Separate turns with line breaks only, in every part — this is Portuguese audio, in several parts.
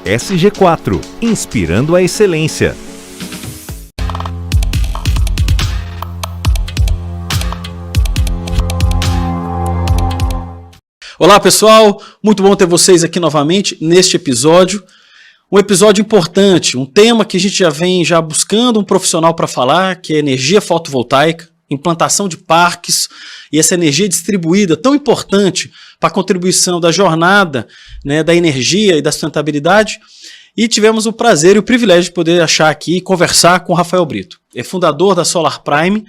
SG4, inspirando a excelência.
Olá pessoal, muito bom ter vocês aqui novamente neste episódio. Um episódio importante, um tema que a gente já vem buscando um profissional para falar, que é energia fotovoltaica, implantação de parques e essa energia distribuída tão importante para a contribuição da jornada, né, da energia e da sustentabilidade. E tivemos o prazer e o privilégio de poder achar aqui e conversar com o Rafael Brito. É fundador da Solar Prime,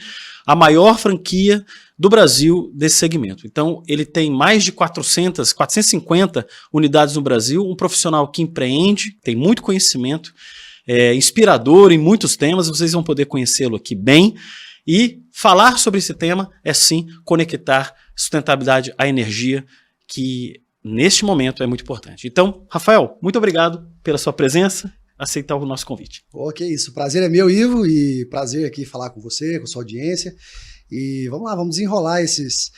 a maior franquia do Brasil desse segmento. Então, ele tem mais de 450 unidades no Brasil, um profissional que empreende, tem muito conhecimento, é inspirador em muitos temas, vocês vão poder conhecê-lo aqui bem. E falar sobre esse tema é sim conectar sustentabilidade à energia, que neste momento é muito importante. Então, Rafael, muito obrigado pela sua presença, aceitar o nosso convite.
Ok, isso. Prazer é meu, Ivo, e prazer aqui falar com você, com a sua audiência. E vamos lá, vamos desenrolar esses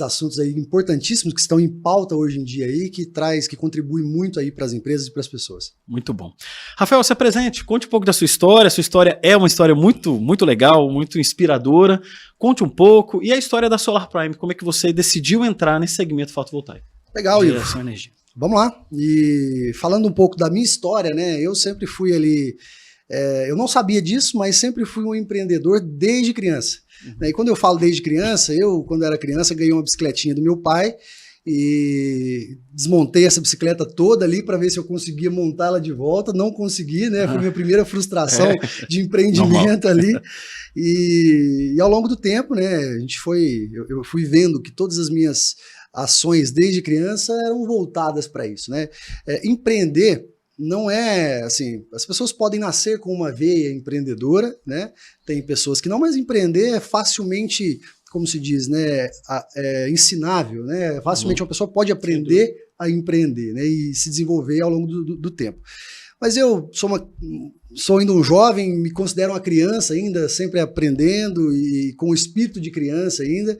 assuntos aí importantíssimos que estão em pauta hoje em dia aí, que contribui muito aí para as empresas e para as pessoas.
Muito bom. Rafael, se apresente, conte um pouco da sua história. A sua história é uma história muito, muito legal, muito inspiradora. Conte um pouco. E a história da Solar Prime, como é que você decidiu entrar nesse segmento fotovoltaico?
Legal, Ivo.
Geração de energia.
Vamos lá. E falando um pouco da minha história, né? Eu sempre fui ali... eu não sabia disso, mas sempre fui um empreendedor desde criança. E quando eu falo desde criança, quando era criança, ganhei uma bicicletinha do meu pai e desmontei essa bicicleta toda ali para ver se eu conseguia montá-la de volta. Não consegui, né? Foi a minha primeira frustração de empreendimento ali. E ao longo do tempo, né, eu fui vendo que todas as minhas ações desde criança eram voltadas para isso, né? Empreender não é assim, as pessoas podem nascer com uma veia empreendedora, né? Tem pessoas que não, mas empreender é facilmente, como se diz, né? Ensinável, né? Facilmente uma pessoa pode aprender a empreender, né? E se desenvolver ao longo do tempo. Mas eu sou ainda um jovem, me considero uma criança ainda, sempre aprendendo e com o espírito de criança ainda.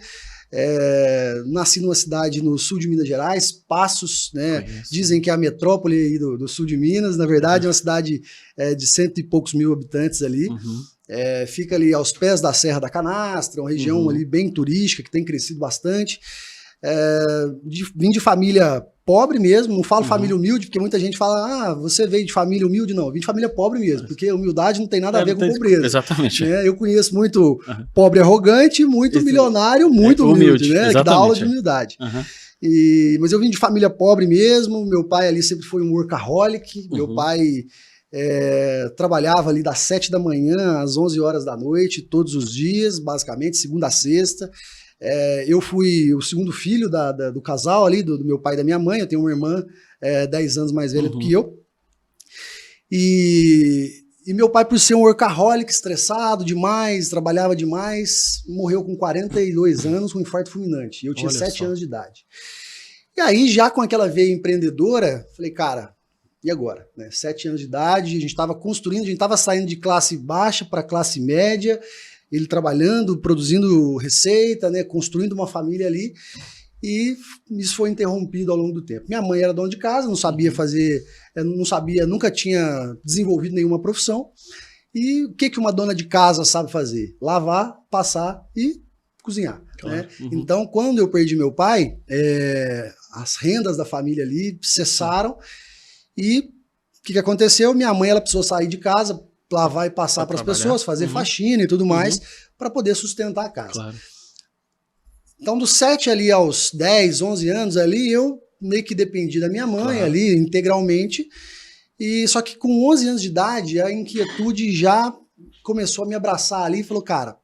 Nasci numa cidade no sul de Minas Gerais, Passos, né? Dizem que é a metrópole aí do sul de Minas. Na verdade, é uma cidade de 100 e poucos mil habitantes ali. Fica ali aos pés da Serra da Canastra, uma região ali bem turística, que tem crescido bastante. Vim de família pobre mesmo, não falo família humilde, porque muita gente fala, você veio de família humilde. Não, vim de família pobre mesmo, porque humildade não tem nada a ver com pobreza.
Exatamente.
Eu conheço muito pobre arrogante, muito milionário, muito humilde, né? Que dá aula de humildade. Mas eu vim de família pobre mesmo, meu pai ali sempre foi um workaholic, meu pai trabalhava ali das 7 da manhã às 11 horas da noite, todos os dias, basicamente, segunda a sexta. Eu fui o segundo filho do casal ali, do meu pai e da minha mãe. Eu tenho uma irmã 10 anos mais velha do que eu. E meu pai, por ser um workaholic, estressado demais, trabalhava demais, morreu com 42 anos com um infarto fulminante. Eu tinha 7 anos de idade. E aí, já com aquela veia empreendedora, falei, cara, e agora? 7 anos de idade, a gente estava construindo, a gente estava saindo de classe baixa para classe média, ele trabalhando, produzindo receita, né, construindo uma família ali, e isso foi interrompido ao longo do tempo. Minha mãe era dona de casa, não sabia fazer, nunca tinha desenvolvido nenhuma profissão. E o que uma dona de casa sabe fazer? Lavar, passar e cozinhar. Claro. Né? Então, quando eu perdi meu pai, as rendas da família ali cessaram. E o que aconteceu? Minha mãe precisou sair de casa, lavar e passar para as pessoas, fazer faxina e tudo mais, para poder sustentar a casa. Claro. Então, dos 7 ali aos 10, 11 anos ali, eu meio que dependi da minha mãe ali, integralmente. E só que com 11 anos de idade, a inquietude já começou a me abraçar ali e falou, cara,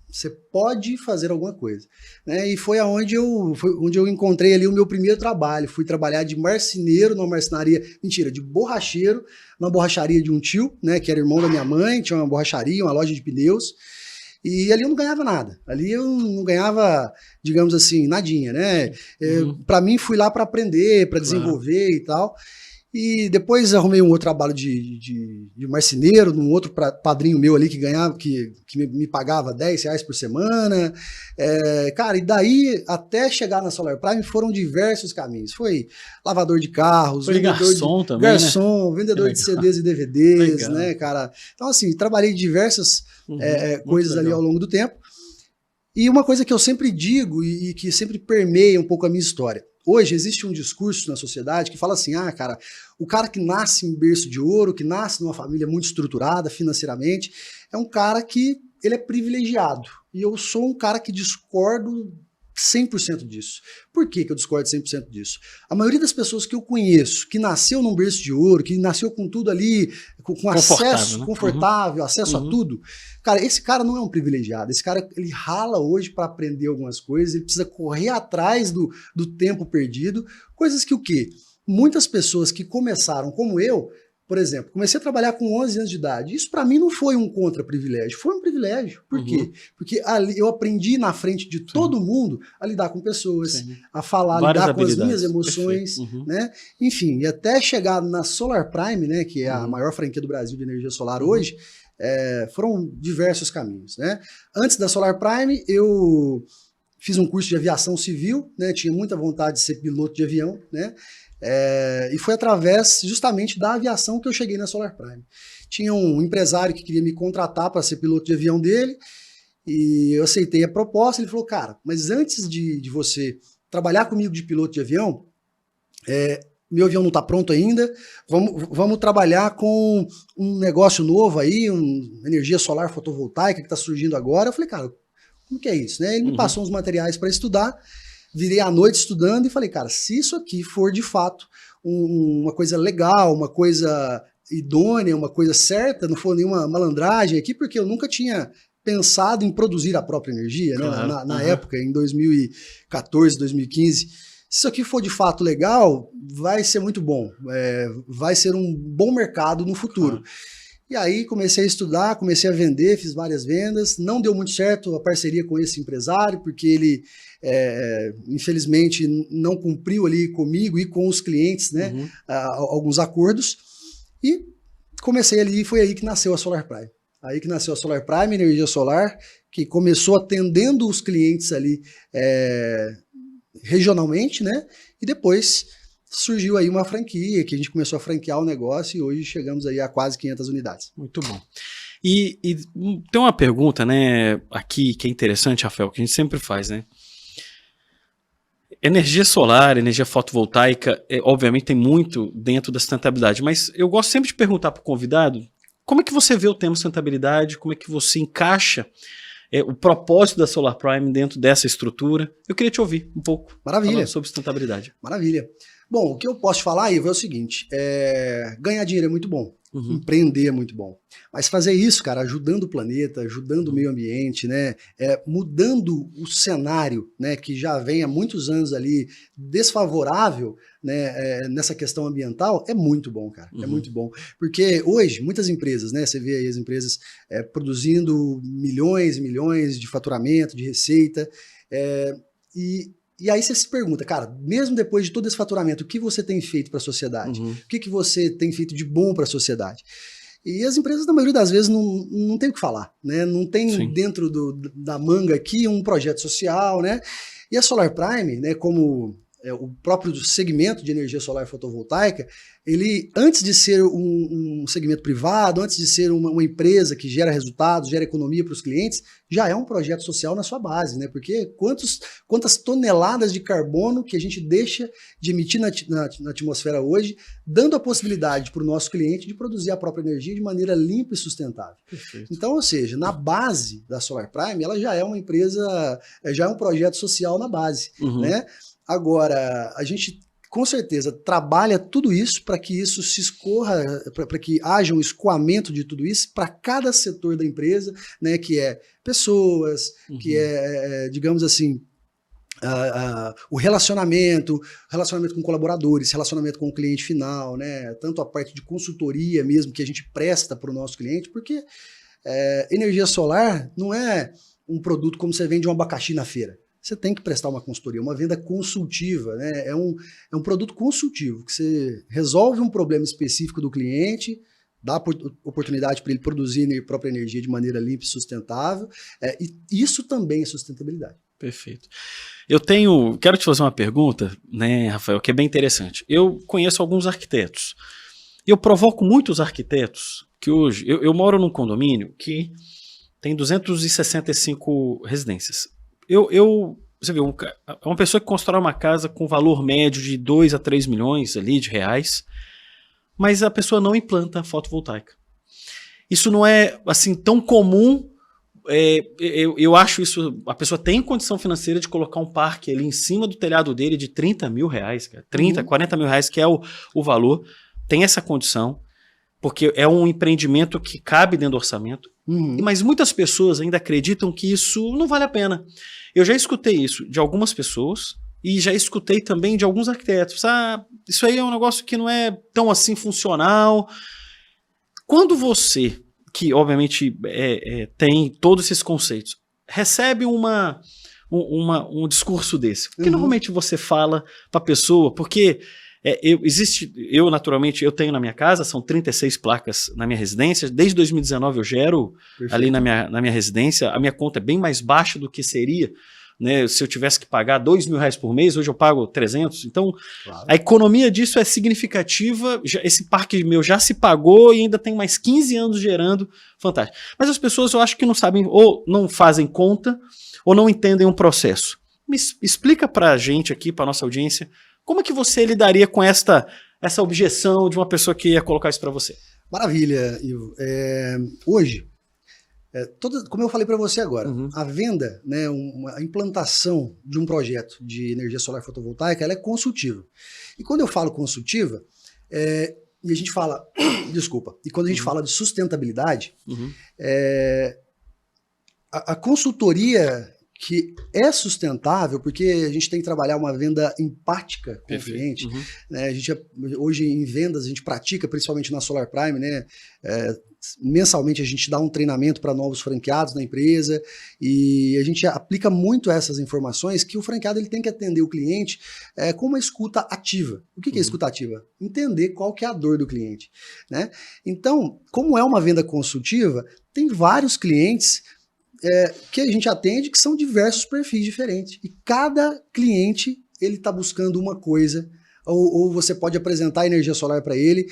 você pode fazer alguma coisa. Né? E foi onde eu encontrei ali o meu primeiro trabalho. Fui trabalhar de marceneiro numa marcenaria, de borracheiro, na borracharia de um tio, né, que era irmão da minha mãe, tinha uma borracharia, uma loja de pneus. E ali eu não ganhava nada. Ali eu não ganhava, digamos assim, nadinha, né? Para mim, fui lá para aprender, para desenvolver e tal. E depois arrumei um outro trabalho de marceneiro, num outro padrinho meu ali que ganhava, que me pagava R$10 por semana. Cara, e daí até chegar na Solar Prime foram diversos caminhos. Foi lavador de carros,
foi garçom também,
garçom, né? Vendedor de CDs e DVDs, legal, né, cara? Então, assim, trabalhei diversas coisas ali ao longo do tempo. E uma coisa que eu sempre digo e que sempre permeia um pouco a minha história. Hoje existe um discurso na sociedade que fala assim, cara, o cara que nasce em berço de ouro, que nasce numa família muito estruturada financeiramente, é um cara que ele é privilegiado. E eu sou um cara que discordo 100% disso. Por que eu discordo 100% disso? A maioria das pessoas que eu conheço, que nasceu num berço de ouro, que nasceu com tudo ali, com acesso confortável, acesso a tudo, cara, esse cara não é um privilegiado. Esse cara, ele rala hoje para aprender algumas coisas, ele precisa correr atrás do tempo perdido, coisas que o quê? Muitas pessoas que começaram como eu, por exemplo, comecei a trabalhar com 11 anos de idade. Isso para mim não foi um contra-privilégio, foi um privilégio. Por quê? Porque ali eu aprendi na frente de todo mundo a lidar com pessoas, a falar, lidar com as minhas emoções, né? Enfim, e até chegar na Solar Prime, né, que é a maior franquia do Brasil de energia solar hoje, foram diversos caminhos, né? Antes da Solar Prime, eu fiz um curso de aviação civil, né? Tinha muita vontade de ser piloto de avião, né? E foi através justamente da aviação que eu cheguei na Solar Prime. Tinha um empresário que queria me contratar para ser piloto de avião dele, e eu aceitei a proposta. Ele falou, cara, mas antes de você trabalhar comigo de piloto de avião, meu avião não está pronto ainda, vamos trabalhar com um negócio novo aí, energia solar fotovoltaica que está surgindo agora. Eu falei, cara, como que é isso? Né? Ele me passou uns materiais para estudar, virei à noite estudando e falei, cara, se isso aqui for de fato uma coisa legal, uma coisa idônea, uma coisa certa, não for nenhuma malandragem aqui, porque eu nunca tinha pensado em produzir a própria energia, claro, né? Na época, em 2014, 2015. Se isso aqui for de fato legal, vai ser muito bom, vai ser um bom mercado no futuro. Claro. E aí comecei a estudar, comecei a vender, fiz várias vendas, não deu muito certo a parceria com esse empresário, porque ele infelizmente não cumpriu ali comigo e com os clientes, né, alguns acordos, e comecei ali, foi aí que nasceu a Solar Prime. Aí que nasceu a Solar Prime, energia solar, que começou atendendo os clientes ali regionalmente, né, e depois surgiu aí uma franquia, que a gente começou a franquear o negócio e hoje chegamos aí a quase 500 unidades.
Muito bom. E tem uma pergunta, né, aqui que é interessante, Rafael, que a gente sempre faz, né? Energia solar, energia fotovoltaica, obviamente tem muito dentro da sustentabilidade, mas eu gosto sempre de perguntar para o convidado como é que você vê o tema sustentabilidade, como é que você encaixa o propósito da Solar Prime dentro dessa estrutura. Eu queria te ouvir um pouco.
Maravilha.
Sobre sustentabilidade.
Maravilha. Bom, o que eu posso te falar, Ivo, é o seguinte, ganhar dinheiro é muito bom, empreender é muito bom, mas fazer isso, cara, ajudando o planeta, ajudando o meio ambiente, né, mudando o cenário, né, que já vem há muitos anos ali desfavorável, né, nessa questão ambiental, é muito bom, cara, é muito bom, porque hoje muitas empresas, né, você vê aí as empresas produzindo milhões e milhões de faturamento, de receita, e aí você se pergunta, cara, mesmo depois de todo esse faturamento, o que você tem feito para a sociedade? O que você tem feito de bom para a sociedade? E as empresas, na maioria das vezes, não tem o que falar, né? Não tem dentro da manga aqui um projeto social, né? E a Solar Prime, né, como o próprio segmento de energia solar fotovoltaica, ele, antes de ser um segmento privado, antes de ser uma empresa que gera resultados, gera economia para os clientes, já é um projeto social na sua base, né? Porque quantas toneladas de carbono que a gente deixa de emitir na atmosfera hoje, dando a possibilidade para o nosso cliente de produzir a própria energia de maneira limpa e sustentável. Perfeito. Então, ou seja, na base da Solar Prime, ela já é uma empresa, já é um projeto social na base, né? Agora, a gente com certeza trabalha tudo isso para que isso se escorra, para que haja um escoamento de tudo isso para cada setor da empresa, né, que é pessoas, que é, digamos assim, o relacionamento com colaboradores, relacionamento com o cliente final, né, tanto a parte de consultoria mesmo que a gente presta para o nosso cliente, porque energia solar não é um produto como você vende um abacaxi na feira. você tem que prestar uma consultoria, uma venda consultiva, né? É um produto consultivo, que você resolve um problema específico do cliente, dá oportunidade para ele produzir a própria energia de maneira limpa e sustentável, e isso também é sustentabilidade.
Perfeito. Quero te fazer uma pergunta, né, Rafael, que é bem interessante. Eu conheço alguns arquitetos, e eu provoco muitos arquitetos que hoje, eu moro num condomínio que tem 265 residências. Você vê, uma pessoa que constrói uma casa com valor médio de 2 a 3 milhões ali de reais, mas a pessoa não implanta fotovoltaica. Isso não é assim tão comum. Eu acho isso, a pessoa tem condição financeira de colocar um parque ali em cima do telhado dele de 30 mil reais, cara, 30, 40 mil reais, que é o valor, tem essa condição, porque é um empreendimento que cabe dentro do orçamento, mas muitas pessoas ainda acreditam que isso não vale a pena. Eu já escutei isso de algumas pessoas e já escutei também de alguns arquitetos. Isso aí é um negócio que não é tão assim funcional. Quando você, que obviamente tem todos esses conceitos, recebe um discurso desse, o que normalmente você fala para a pessoa? Porque naturalmente, eu tenho na minha casa, são 36 placas na minha residência, desde 2019 eu gero ali na minha residência, a minha conta é bem mais baixa do que seria, né, se eu tivesse que pagar 2 mil reais por mês, hoje eu pago 300, então claro, a economia disso é significativa, esse parque meu já se pagou e ainda tem mais 15 anos gerando, fantástico. Mas as pessoas eu acho que não sabem, ou não fazem conta, ou não entendem um processo. Me explica pra gente aqui, pra nossa audiência, como é que você lidaria com essa objeção de uma pessoa que ia colocar isso para você?
Maravilha, Ivo. Hoje, como eu falei para você agora, a venda, né, a implantação de um projeto de energia solar fotovoltaica, ela é consultiva. E quando eu falo consultiva, e a gente fala, e quando a gente fala de sustentabilidade, a consultoria que é sustentável, porque a gente tem que trabalhar uma venda empática com o cliente. Né? Hoje em vendas a gente pratica, principalmente na Solar Prime, né? Mensalmente a gente dá um treinamento para novos franqueados na empresa e a gente aplica muito essas informações que o franqueado ele tem que atender o cliente com uma escuta ativa. O que é escuta ativa? Entender qual que é a dor do cliente. Né? Então, como é uma venda consultiva, tem vários clientes que a gente atende que são diversos perfis diferentes. E cada cliente ele está buscando uma coisa, ou você pode apresentar a energia solar para ele,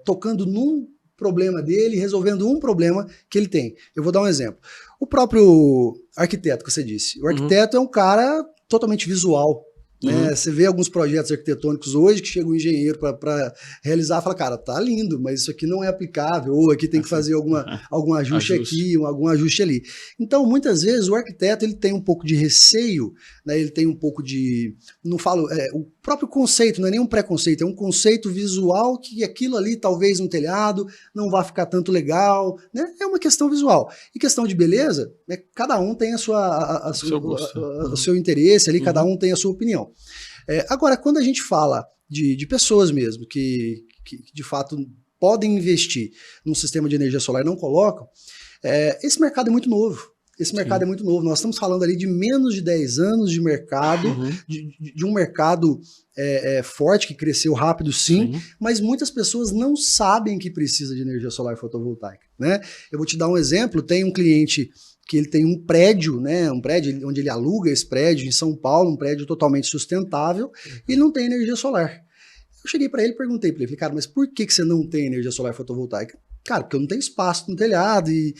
tocando num problema dele, resolvendo um problema que ele tem. Eu vou dar um exemplo. O próprio arquiteto que você disse. O arquiteto é um cara totalmente visual. Né? Você vê alguns projetos arquitetônicos hoje que chega um engenheiro para realizar e fala, cara, tá lindo, mas isso aqui não é aplicável, ou aqui tem que fazer algum ajuste aqui, algum ajuste ali. Então, muitas vezes, o arquiteto ele tem um pouco de receio, né? Ele tem um pouco de... Não falo... o próprio conceito, não é nem um preconceito, é um conceito visual que aquilo ali, talvez no telhado, não vai ficar tanto legal, né? É uma questão visual. E questão de beleza, né? Cada um tem o seu interesse ali, cada um tem a sua opinião. Agora, quando a gente fala de pessoas mesmo que de fato podem investir num sistema de energia solar e não colocam, esse mercado é muito novo. Esse mercado é muito novo. Nós estamos falando ali de menos de 10 anos de mercado, de um mercado forte, que cresceu rápido sim, mas muitas pessoas não sabem que precisa de energia solar fotovoltaica. Né? Eu vou te dar um exemplo. Tem um cliente que ele tem um prédio, né, um prédio onde ele aluga esse prédio em São Paulo, um prédio totalmente sustentável, e ele não tem energia solar. Eu cheguei para ele e perguntei para ele, cara, mas por que você não tem energia solar fotovoltaica? Cara, porque eu não tenho espaço no telhado e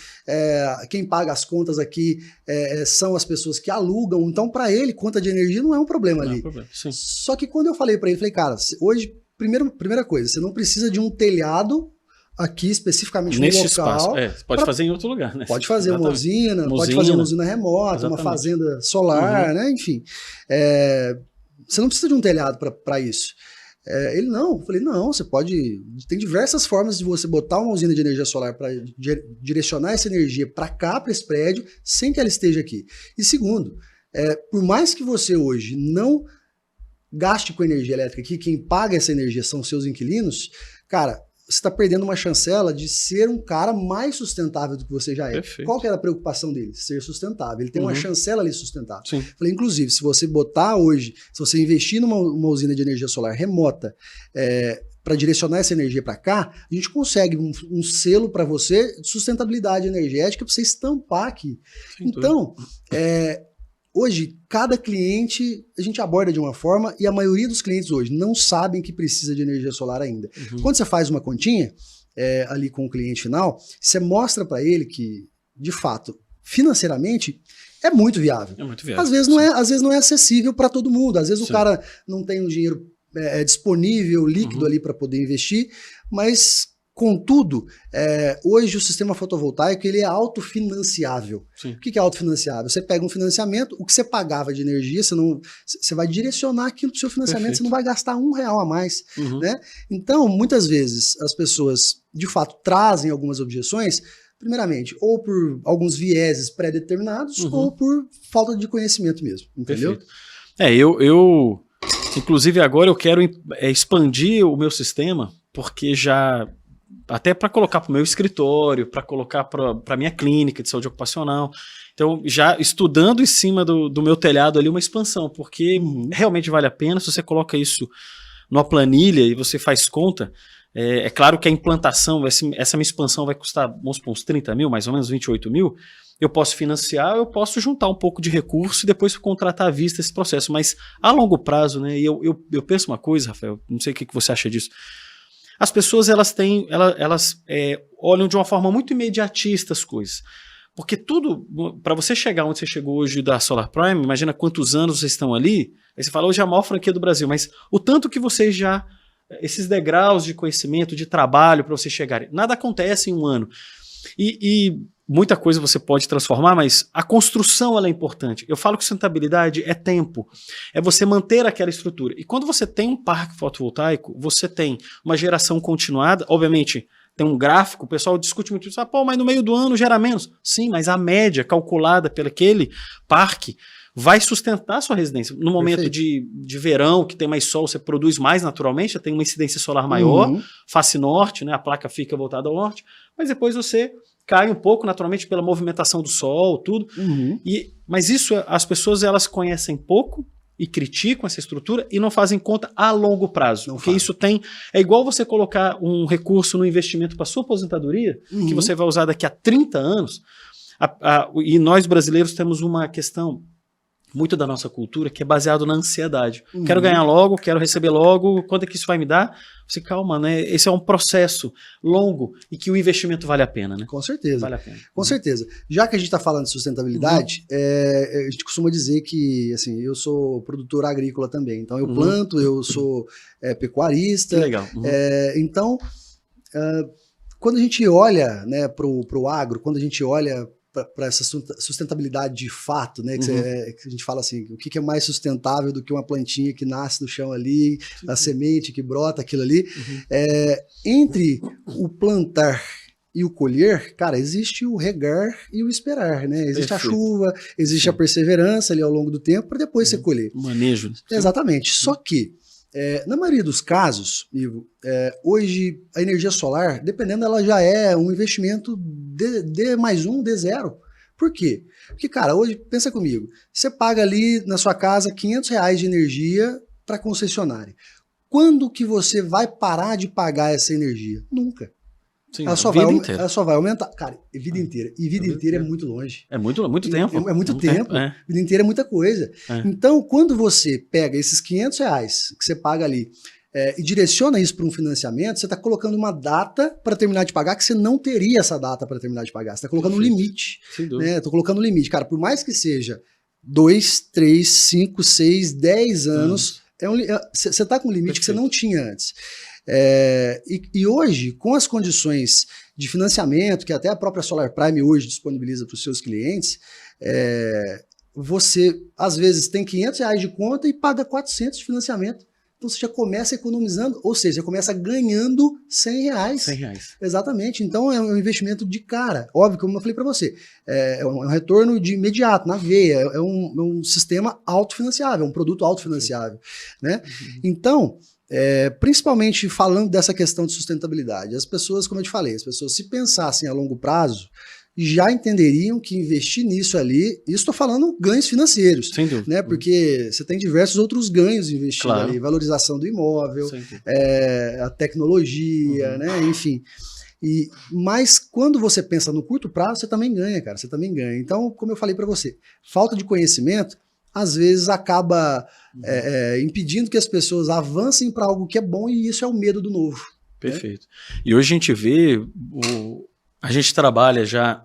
quem paga as contas aqui são as pessoas que alugam, então para ele conta de energia não é um problema ali. Só que quando eu falei para ele, falei, cara, hoje, primeira coisa, você não precisa de um telhado aqui especificamente no local. Espaço.
Você pode fazer em outro lugar, né?
Pode fazer uma usina, pode fazer uma usina remota, uma fazenda solar, né? Enfim. Você não precisa de um telhado para isso. Ele não, eu falei, não, você pode, tem diversas formas de você botar uma usina de energia solar para direcionar essa energia para cá, para esse prédio, sem que ela esteja aqui. E segundo, por mais que você hoje não gaste com energia elétrica aqui, quem paga essa energia são seus inquilinos, cara, você está perdendo uma chancela de ser um cara mais sustentável do que você já é.
Perfeito.
Qual que era a preocupação dele? Ser sustentável. Ele tem uma chancela ali sustentável.
Sim.
Falei, inclusive, se você botar hoje, se você investir numa usina de energia solar remota, para direcionar essa energia para cá, a gente consegue um selo para você de sustentabilidade energética para você estampar aqui. Então, hoje, cada cliente a gente aborda de uma forma e a maioria dos clientes hoje não sabem que precisa de energia solar ainda. Quando você faz uma continha ali com o cliente final, você mostra para ele que, de fato, financeiramente, é muito viável.
É muito viável.
Às vezes não é acessível para todo mundo. Às vezes o cara não tem um dinheiro disponível, líquido ali para poder investir, mas, contudo, hoje o sistema fotovoltaico ele é autofinanciável.
Sim.
O que é autofinanciável? Você pega um financiamento, o que você pagava de energia, você vai direcionar aquilo para o seu financiamento,
Perfeito.
você não vai gastar R$1 a mais. Né? Então, muitas vezes, as pessoas, de fato, trazem algumas objeções, primeiramente, ou por alguns vieses pré-determinados, ou por falta de conhecimento mesmo, entendeu?
Perfeito. Inclusive agora eu quero expandir o meu sistema, porque até para colocar para o meu escritório, para colocar para a minha clínica de saúde ocupacional. Então, já estudando em cima do meu telhado ali uma expansão, porque realmente vale a pena. Se você coloca isso numa planilha e você faz conta, é claro que a implantação, essa minha expansão vai custar, vamos supor, uns 30 mil, mais ou menos 28 mil. Eu posso financiar, eu posso juntar um pouco de recurso e depois contratar à vista esse processo. Mas a longo prazo, né? E eu penso uma coisa, Rafael, não sei o que você acha disso. As pessoas elas olham de uma forma muito imediatista as coisas. Porque tudo, para você chegar onde você chegou hoje da Solar Prime, imagina quantos anos vocês estão ali, aí você fala, hoje é a maior franquia do Brasil, mas o tanto que vocês já, esses degraus de conhecimento, de trabalho para vocês chegarem, nada acontece em um ano. E muita coisa você pode transformar, mas a construção ela é importante. Eu falo que sustentabilidade é tempo, é você manter aquela estrutura. E quando você tem um parque fotovoltaico, você tem uma geração continuada, obviamente tem um gráfico, o pessoal discute muito isso, mas no meio do ano gera menos. Sim, mas a média calculada pelo aquele parque vai sustentar a sua residência. No momento de verão, que tem mais sol, você produz mais naturalmente, tem uma incidência solar maior, face norte, né, a placa fica voltada ao norte, mas depois você cai um pouco naturalmente pela movimentação do sol, tudo. Mas isso, as pessoas elas conhecem pouco e criticam essa estrutura e não fazem conta a longo prazo. Porque isso é igual você colocar um recurso no investimento para sua aposentadoria, que você vai usar daqui a 30 anos, e nós brasileiros temos uma questão muito da nossa cultura que é baseado na ansiedade. Quero ganhar logo, quero receber logo, quanto é que isso vai me dar? Você calma, né? Esse é um processo longo e que o investimento vale a pena, né?
Com certeza.
Vale a pena.
Com certeza. Já que a gente está falando de sustentabilidade, a gente costuma dizer que, assim, eu sou produtor agrícola também. Então, eu planto, eu sou pecuarista.
Que legal.
Então, quando a gente olha, né, para o agro, quando a gente olha para essa sustentabilidade de fato, né? Que a gente fala assim, o que é mais sustentável do que uma plantinha que nasce do chão ali, a semente que brota, aquilo ali. Entre o plantar e o colher, cara, existe o regar e o esperar, né? Existe a chuva, existe a perseverança ali ao longo do tempo para depois você colher.
O manejo.
Exatamente. Só que, na maioria dos casos, Ivo, hoje a energia solar, dependendo, ela já é um investimento D mais um, D0. Por quê? Porque, cara, hoje, pensa comigo, você paga ali na sua casa R$500 de energia para concessionária. Quando que você vai parar de pagar essa energia? Nunca.
Sim,
ela só vai aumentar. Cara, vida inteira. E vida inteira é muito longe.
É muito tempo.
É muito tempo. Vida inteira é muita coisa. Então, quando você pega esses R$500 que você paga ali e direciona isso para um financiamento, você está colocando uma data para terminar de pagar que você não teria essa data para terminar de pagar. Você está colocando um limite. Estou colocando um limite. Cara, por mais que seja 2, 3, 5, 6, 10 anos, você está com um limite que você não tinha antes. E hoje, com as condições de financiamento que até a própria Solar Prime hoje disponibiliza para os seus clientes, você às vezes tem R$500 de conta e paga 400 de financiamento. Então você já começa economizando, ou seja, já começa ganhando R$100.
R$100.
Exatamente. Então é um investimento de cara. Óbvio, como eu falei para você, é um retorno de imediato, na veia. É um sistema autofinanciável, um produto autofinanciável. Né? Então, Principalmente falando dessa questão de sustentabilidade. As pessoas, como eu te falei, as pessoas se pensassem a longo prazo, já entenderiam que investir nisso ali, isso estou falando ganhos financeiros,
sem dúvida,
né? Porque você tem diversos outros ganhos investindo ali, valorização do imóvel, a tecnologia, né? Enfim. Mas quando você pensa no curto prazo, você também ganha, cara, você também ganha. Então, como eu falei para você, falta de conhecimento, às vezes acaba impedindo que as pessoas avancem para algo que é bom, e isso é o medo do novo.
Perfeito. Né? E hoje a gente vê, a gente trabalha já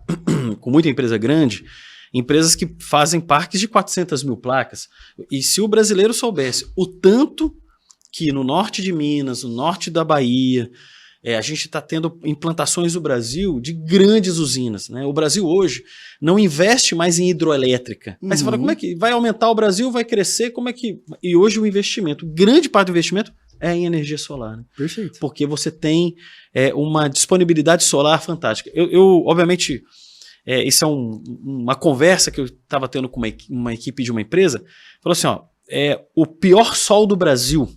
com muita empresa grande, empresas que fazem parques de 400 mil placas, e se o brasileiro soubesse o tanto que no norte de Minas, no norte da Bahia, a gente está tendo implantações no Brasil de grandes usinas, né? O Brasil hoje não investe mais em hidroelétrica. Aí você fala, como é que vai aumentar o Brasil, vai crescer, como é que... E hoje o investimento, grande parte do investimento é em energia solar. Né?
Perfeito.
Porque você tem uma disponibilidade solar fantástica. Eu obviamente, isso é uma conversa que eu estava tendo com uma equipe de uma empresa, falou assim, ó, o pior sol do Brasil,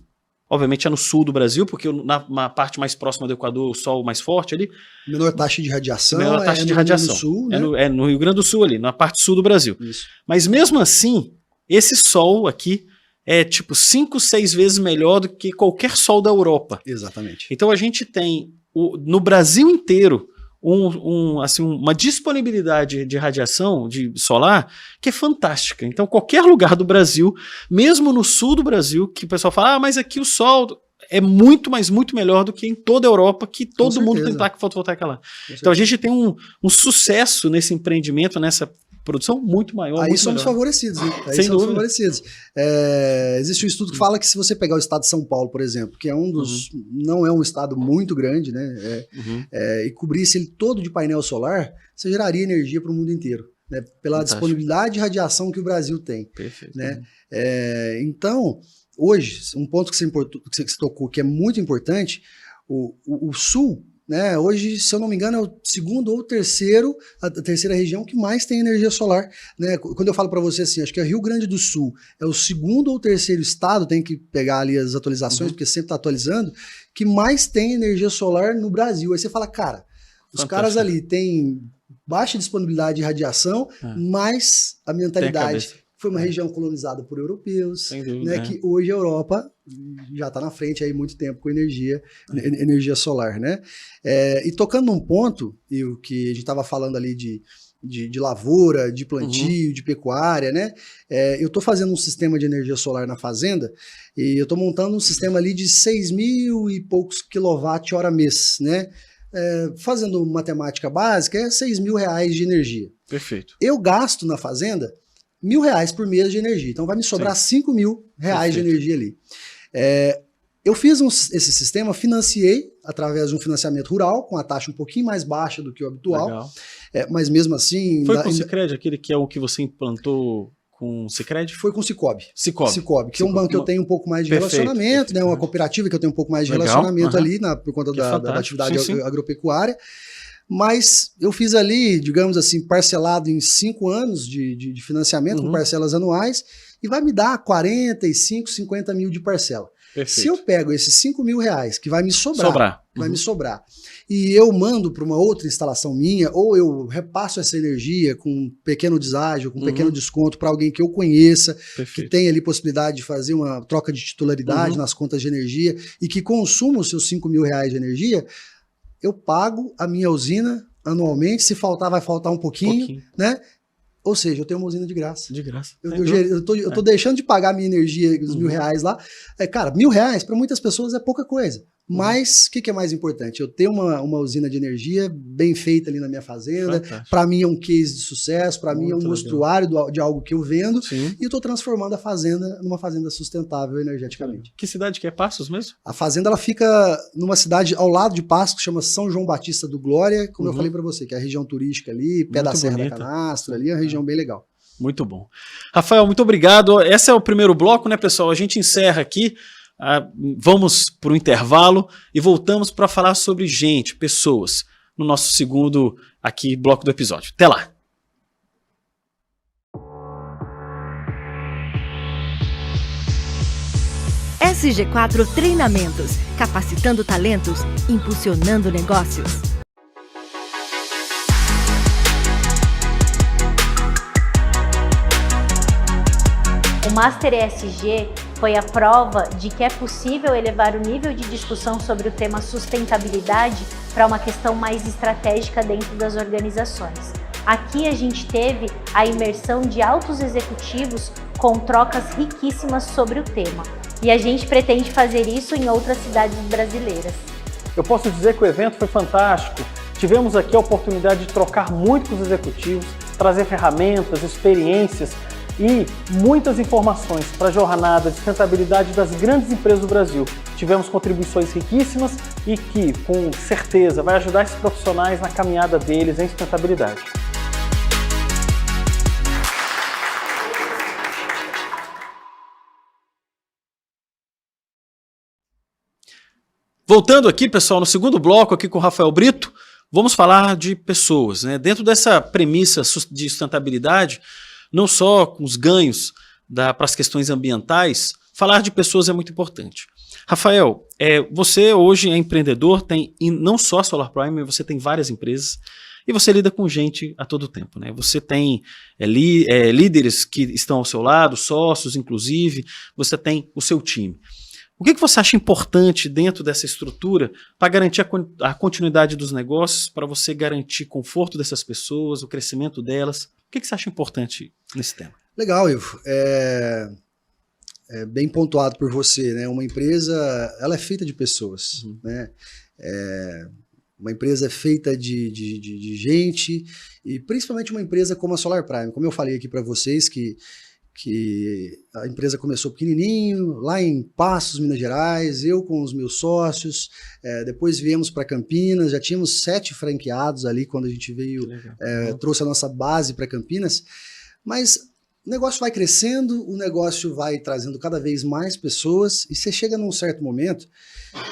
obviamente é no sul do Brasil, porque na parte mais próxima do Equador, o sol mais forte ali.
Menor taxa de radiação.
Menor taxa de radiação.
Sul, né?
No Rio Grande do Sul ali, na parte sul do Brasil.
Isso.
Mas mesmo assim, esse sol aqui é tipo 5, 6 vezes melhor do que qualquer sol da Europa.
Exatamente.
Então a gente tem, no Brasil inteiro, uma disponibilidade de radiação solar que é fantástica. Então qualquer lugar do Brasil, mesmo no sul do Brasil, que o pessoal fala, mas aqui o sol é muito, mas muito melhor do que em toda a Europa, que todo mundo tem placa fotovoltaica lá. Então a gente tem um sucesso nesse empreendimento, nessa produção muito maior.
Aí
muito
somos
melhor.
Favorecidos, né? Aí
Sem
somos
dúvida.
favorecidos. Existe um estudo que fala que se você pegar o estado de São Paulo, por exemplo, que é um dos... não é um estado muito grande, né? E cobrisse ele todo de painel solar, você geraria energia para o mundo inteiro, né? Pela
Fantástico.
disponibilidade de radiação que o Brasil tem.
Perfeito.
Né? Então, hoje, um ponto que você tocou que é muito importante, o Sul, né, hoje, se eu não me engano, é o segundo ou a terceira região que mais tem energia solar. Né? Quando eu falo para você assim, acho que é Rio Grande do Sul é o segundo ou terceiro estado, tem que pegar ali as atualizações, porque sempre está atualizando, que mais tem energia solar no Brasil. Aí você fala, cara, os caras ali têm baixa disponibilidade de radiação, mas a mentalidade foi uma região colonizada por europeus, né, que hoje a Europa já está na frente aí muito tempo com energia solar, né? E tocando num ponto, e o que a gente estava falando ali de lavoura, de plantio, de pecuária, né? Eu estou fazendo um sistema de energia solar na fazenda e eu estou montando um sistema ali de 6.000 e poucos quilowatt-hora mês, né? Fazendo matemática básica, é R$6.000 de energia.
Perfeito.
Eu gasto na fazenda R$1.000 por mês de energia. Então vai me sobrar R$5.000 de energia ali. Eu fiz esse sistema, financiei através de um financiamento rural, com a taxa um pouquinho mais baixa do que o habitual.
Legal.
Mas mesmo assim...
Foi com o Sicredi, aquele que é o que você implantou com o Sicredi?
Foi com o Cicobi.
Cicobi,
que é um banco que eu tenho um pouco mais de relacionamento, né? Uma cooperativa que eu tenho um pouco mais de relacionamento ali, por conta da atividade agropecuária. Mas eu fiz ali, digamos assim, parcelado em 5 anos de financiamento, com parcelas anuais, e vai me dar 45, 50 mil de parcela.
Perfeito.
Se eu pego esses R$5.000 que vai me sobrar, e eu mando para uma outra instalação minha, ou eu repasso essa energia com um pequeno deságio, com um pequeno desconto para alguém que eu conheça, que tem ali possibilidade de fazer uma troca de titularidade nas contas de energia e que consuma os seus R$5.000 de energia, eu pago a minha usina anualmente, se faltar, vai faltar um pouquinho, né? Ou seja, eu tenho uma usina de graça.
De graça.
Eu tô deixando de pagar a minha energia, os R$1.000 lá. Cara, R$1.000 para muitas pessoas é pouca coisa. Mas o que é mais importante? Eu ter uma usina de energia bem feita ali na minha fazenda. Para mim é um case de sucesso, para mim é um mostruário de algo que eu vendo. E eu estou transformando a fazenda numa fazenda sustentável energeticamente.
Que cidade que é Passos mesmo?
A fazenda ela fica numa cidade ao lado de Passos, que chama São João Batista do Glória, como eu falei para você, que é a região turística ali, pé da Serra da Canastra, ali é uma região bem legal.
Muito bom. Rafael, muito obrigado. Esse é o primeiro bloco, né, pessoal? A gente encerra aqui. Vamos para o intervalo e voltamos para falar sobre gente, pessoas, no nosso segundo aqui bloco do episódio. Até lá!
SG4 Treinamentos, capacitando talentos, impulsionando negócios.
O Master ESG foi a prova de que é possível elevar o nível de discussão sobre o tema sustentabilidade para uma questão mais estratégica dentro das organizações. Aqui a gente teve a imersão de altos executivos com trocas riquíssimas sobre o tema. E a gente pretende fazer isso em outras cidades brasileiras.
Eu posso dizer que o evento foi fantástico. Tivemos aqui a oportunidade de trocar muito com os executivos, trazer ferramentas, experiências e muitas informações para a jornada de sustentabilidade das grandes empresas do Brasil. Tivemos contribuições riquíssimas e que, com certeza, vai ajudar esses profissionais na caminhada deles em sustentabilidade. Voltando aqui, pessoal, no segundo bloco aqui com o Rafael Brito, vamos falar de pessoas, né? Dentro dessa premissa de sustentabilidade, não só com os ganhos para as questões ambientais, falar de pessoas é muito importante. Rafael, você hoje é empreendedor, tem não só a Solar Prime, você tem várias empresas e você lida com gente a todo tempo, né? Você tem líderes que estão ao seu lado, sócios inclusive, você tem o seu time. O que você acha importante dentro dessa estrutura para garantir a continuidade dos negócios, para você garantir o conforto dessas pessoas, o crescimento delas? O que você acha importante nesse tema?
Legal, Ivo. É bem pontuado por você, né? Uma empresa, ela é feita de pessoas, né? Uma empresa é feita de gente, e principalmente uma empresa como a Solar Prime. Como eu falei aqui para vocês, que a empresa começou pequenininho, lá em Passos, Minas Gerais, eu com os meus sócios, depois viemos para Campinas, já tínhamos 7 franqueados ali quando a gente veio, trouxe a nossa base para Campinas, mas o negócio vai crescendo, o negócio vai trazendo cada vez mais pessoas, e você chega num certo momento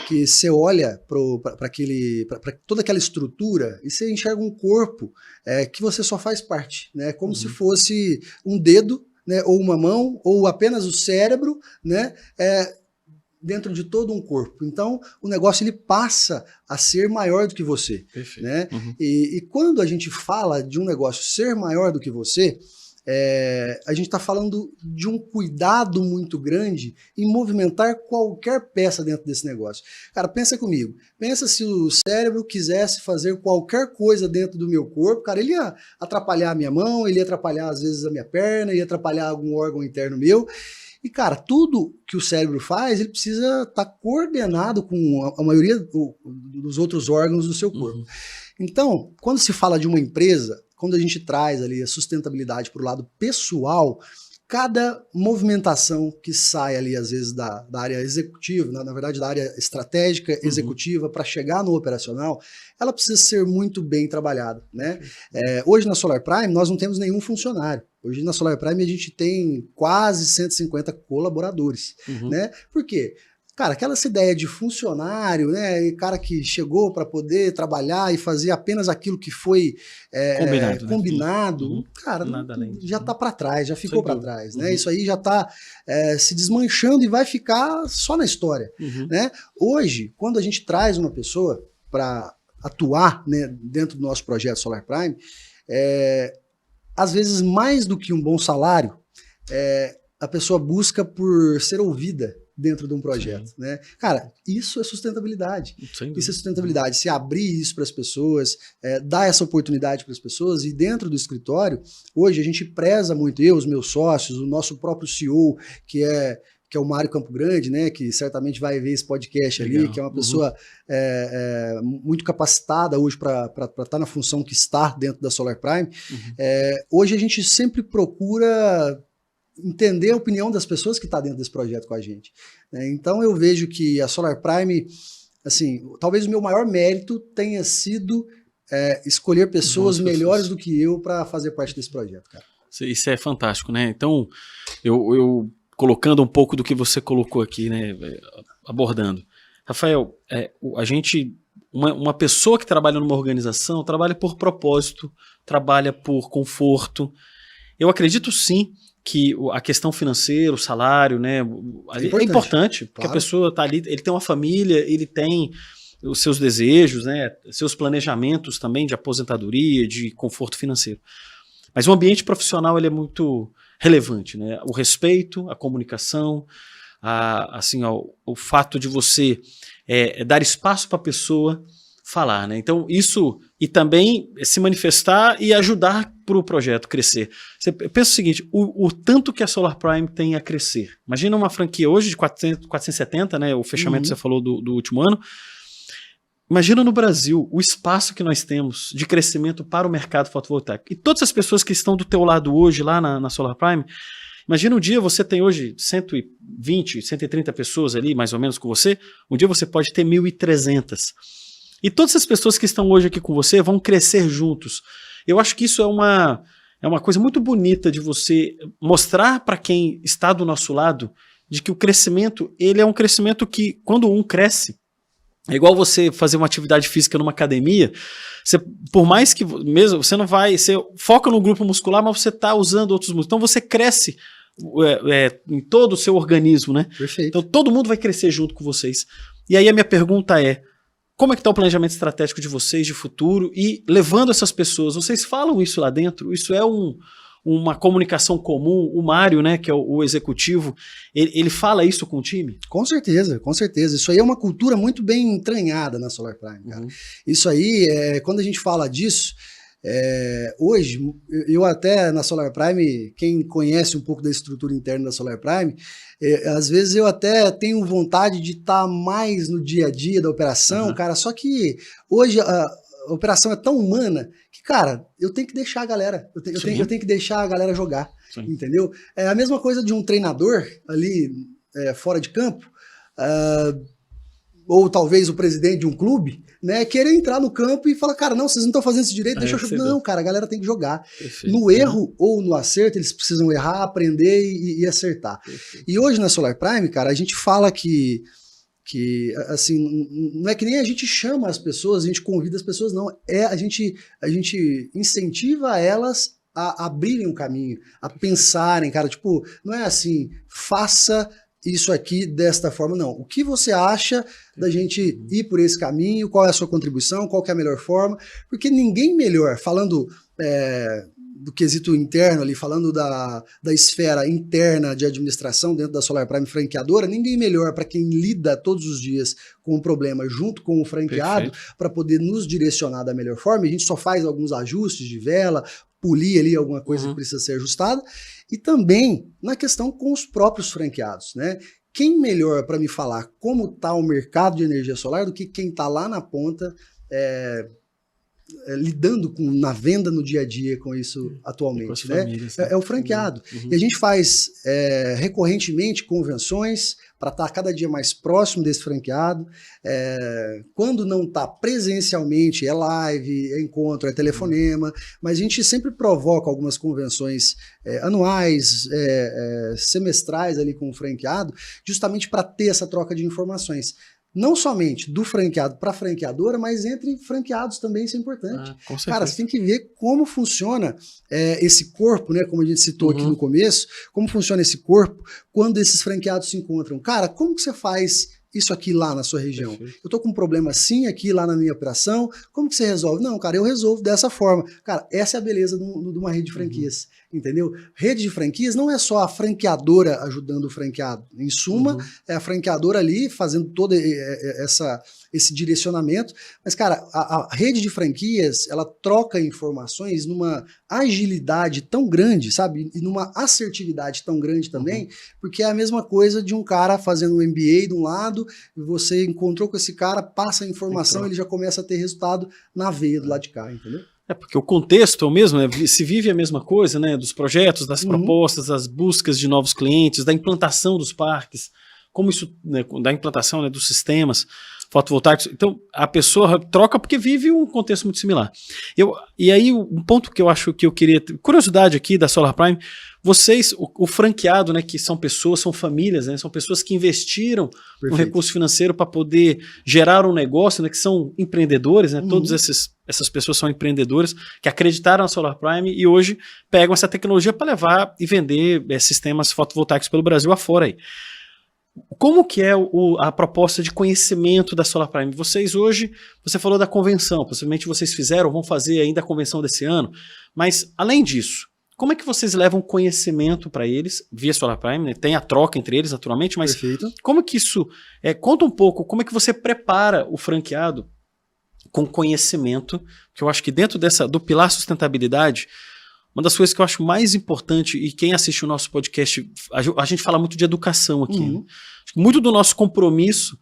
que você olha para toda aquela estrutura e você enxerga um corpo que você só faz parte, né? Como se fosse um dedo, né, ou uma mão, ou apenas o cérebro, né, dentro de todo um corpo. Então, o negócio ele passa a ser maior do que você.
Perfeito.
Né? E quando a gente fala de um negócio ser maior do que você, a gente está falando de um cuidado muito grande em movimentar qualquer peça dentro desse negócio. Cara, pensa comigo. Pensa se o cérebro quisesse fazer qualquer coisa dentro do meu corpo, cara, ele ia atrapalhar a minha mão, ele ia atrapalhar às vezes a minha perna, ia atrapalhar algum órgão interno meu. E, cara, tudo que o cérebro faz, ele precisa estar coordenado com a maioria dos outros órgãos do seu corpo. Então, quando se fala de uma empresa, quando a gente traz ali a sustentabilidade para o lado pessoal, cada movimentação que sai ali, às vezes, da área executiva, na verdade, da área estratégica executiva, para chegar no operacional, ela precisa ser muito bem trabalhada, né? Hoje na Solar Prime, nós não temos nenhum funcionário. Hoje na Solar Prime a gente tem quase 150 colaboradores, né? Por quê? Cara, aquela ideia de funcionário, né, e cara que chegou para poder trabalhar e fazer apenas aquilo que foi combinado, né? Cara, já está para trás, já ficou para trás, né? Isso aí já está se desmanchando e vai ficar só na história, né? Hoje, quando a gente traz uma pessoa para atuar, né, dentro do nosso projeto Solar Prime, às vezes mais do que um bom salário, a pessoa busca por ser ouvida dentro de um projeto, né? Cara, isso é sustentabilidade. Isso é sustentabilidade. Se abrir isso para as pessoas, dar essa oportunidade para as pessoas, e dentro do escritório, hoje a gente preza muito, eu, os meus sócios, o nosso próprio CEO, que é o Mário Campo Grande, né, que certamente vai ver esse podcast ali, que é uma pessoa muito capacitada hoje para estar na função que está dentro da Solar Prime. Hoje a gente sempre procura entender a opinião das pessoas que estão dentro desse projeto com a gente. Então eu vejo que a Solar Prime, assim, talvez o meu maior mérito tenha sido escolher pessoas melhores do que eu para fazer parte desse projeto, cara.
Isso é fantástico, né? Então, eu colocando um pouco do que você colocou aqui, né, abordando. Rafael, uma pessoa que trabalha numa organização trabalha por propósito, trabalha por conforto. Eu acredito sim que a questão financeira, o salário, né, é importante, porque a pessoa está ali, ele tem uma família, ele tem os seus desejos, né, seus planejamentos também de aposentadoria, de conforto financeiro. Mas o ambiente profissional ele é muito relevante, né, o respeito, a comunicação, assim, o fato de você dar espaço para a pessoa falar, né? Então isso, e também se manifestar e ajudar para o projeto crescer. Você pensa o seguinte, o tanto que a Solar Prime tem a crescer. Imagina uma franquia hoje de 470, né? O fechamento que você falou do último ano. Imagina no Brasil o espaço que nós temos de crescimento para o mercado fotovoltaico. E todas as pessoas que estão do teu lado hoje lá na Solar Prime, imagina um dia você tem hoje 120, 130 pessoas ali, mais ou menos com você, um dia você pode ter 1.300. E todas as pessoas que estão hoje aqui com você vão crescer juntos. Eu acho que isso é uma coisa muito bonita de você mostrar para quem está do nosso lado de que o crescimento, ele é um crescimento que, quando um cresce, é igual você fazer uma atividade física numa academia, por mais que mesmo você não vai, você foca no grupo muscular, mas você está usando outros músculos. Então você cresce em todo o seu organismo, né?
Perfeito.
Então todo mundo vai crescer junto com vocês. E aí a minha pergunta é, como é que está o planejamento estratégico de vocês de futuro e levando essas pessoas? Vocês falam isso lá dentro? Isso é uma comunicação comum? O Mário, né, que é o executivo, ele fala isso com o time?
Com certeza, com certeza. Isso aí é uma cultura muito bem entranhada na Solar Prime, cara. Isso aí, quando a gente fala disso, hoje, eu até na Solar Prime, quem conhece um pouco da estrutura interna da Solar Prime, às vezes eu até tenho vontade de estar mais no dia a dia da operação, cara, só que hoje a operação é tão humana que, cara, eu tenho que deixar a galera, eu tenho que deixar a galera jogar, entendeu? É a mesma coisa de um treinador ali fora de campo, ou talvez o presidente de um clube, né, querer entrar no campo e falar, cara, não, vocês não estão fazendo isso direito, deixa eu jogar. Não, cara, a galera tem que jogar. Perfeito. No erro ou no acerto, eles precisam errar, aprender e acertar. Perfeito. E hoje na Solar Prime, cara, a gente fala que assim, não é que nem a gente chama as pessoas, a gente convida as pessoas, não. A gente incentiva elas a abrirem um caminho, a pensarem, cara, tipo, não é assim, faça isso aqui desta forma, não. O que você acha da gente ir por esse caminho? Qual é a sua contribuição? Qual que é a melhor forma? Porque ninguém melhor, falando do quesito interno ali, falando da esfera interna de administração dentro da Solar Prime franqueadora, ninguém melhor para quem lida todos os dias com o problema junto com o franqueado para poder nos direcionar da melhor forma. A gente só faz alguns ajustes de vela, polir ali alguma coisa que precisa ser ajustada, e também na questão com os próprios franqueados, né? Quem melhor para me falar como está o mercado de energia solar do que quem está lá na ponta lidando na venda no dia a dia com isso atualmente, né? Famílias, né? É o franqueado. E a gente faz recorrentemente convenções para estar cada dia mais próximo desse franqueado. Quando não está presencialmente, é live, é encontro, é telefonema, mas a gente sempre provoca algumas convenções anuais, semestrais ali com o franqueado, justamente para ter essa troca de informações. Não somente do franqueado para a franqueadora, mas entre franqueados também, isso é importante. Cara, você tem que ver como funciona esse corpo, né? Como a gente citou aqui no começo, como funciona esse corpo quando esses franqueados se encontram. Cara, como que você faz isso aqui lá na sua região? Perfeito. Eu tô com um problema assim aqui lá na minha operação, como que você resolve? Não, cara, eu resolvo dessa forma. Cara, essa é a beleza de uma rede de franquias, entendeu? Rede de franquias não é só a franqueadora ajudando o franqueado. Em suma, é a franqueadora ali fazendo todo esse direcionamento. Mas, cara, a rede de franquias, ela troca informações numa agilidade tão grande, sabe? E numa assertividade tão grande também, porque é a mesma coisa de um cara fazendo um MBA de um lado, você encontrou com esse cara, passa a informação, ele já começa a ter resultado na veia do lado de cá, entendeu?
Porque o contexto é o mesmo, né? Se vive a mesma coisa, né? Dos projetos, das propostas, das buscas de novos clientes, da implantação dos parques. como isso, né, da implantação, né, dos sistemas fotovoltaicos. Então, a pessoa troca porque vive um contexto muito similar. E aí, um ponto que eu acho que eu queria... Curiosidade aqui da Solar Prime, vocês, o franqueado, né, que são pessoas, são famílias, né, são pessoas que investiram um recurso financeiro para poder gerar um negócio, né, que são empreendedores, né, todas essas pessoas são empreendedoras que acreditaram na Solar Prime e hoje pegam essa tecnologia para levar e vender sistemas fotovoltaicos pelo Brasil afora aí. Como que é a proposta de conhecimento da Solar Prime? Vocês hoje, você falou da convenção, possivelmente vocês fizeram, vão fazer ainda a convenção desse ano, mas além disso, como é que vocês levam conhecimento para eles via Solar Prime, né? Tem a troca entre eles naturalmente, mas como que isso, conta um pouco, como é que você prepara o franqueado com conhecimento, que eu acho que dentro do pilar sustentabilidade, uma das coisas que eu acho mais importante, e quem assiste o nosso podcast, a gente fala muito de educação aqui, né? Muito do nosso compromisso,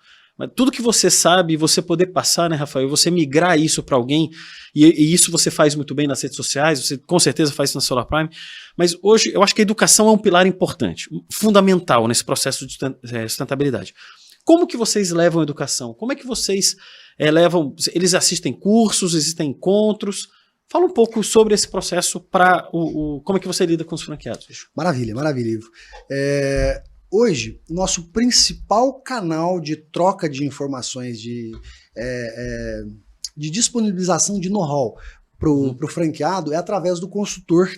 tudo que você sabe, você poder passar, né, Rafael, você migrar isso para alguém, e isso você faz muito bem nas redes sociais, você com certeza faz isso na Solar Prime, mas hoje eu acho que a educação é um pilar importante, fundamental nesse processo de sustentabilidade. Como que vocês levam a educação? Como é que vocês levam, eles assistem cursos, existem encontros? Fala um pouco sobre esse processo para como é que você lida com os franqueados.
Maravilha, maravilha, Ivo. Hoje, o nosso principal canal de troca de informações, de disponibilização de know-how para o franqueado é através do consultor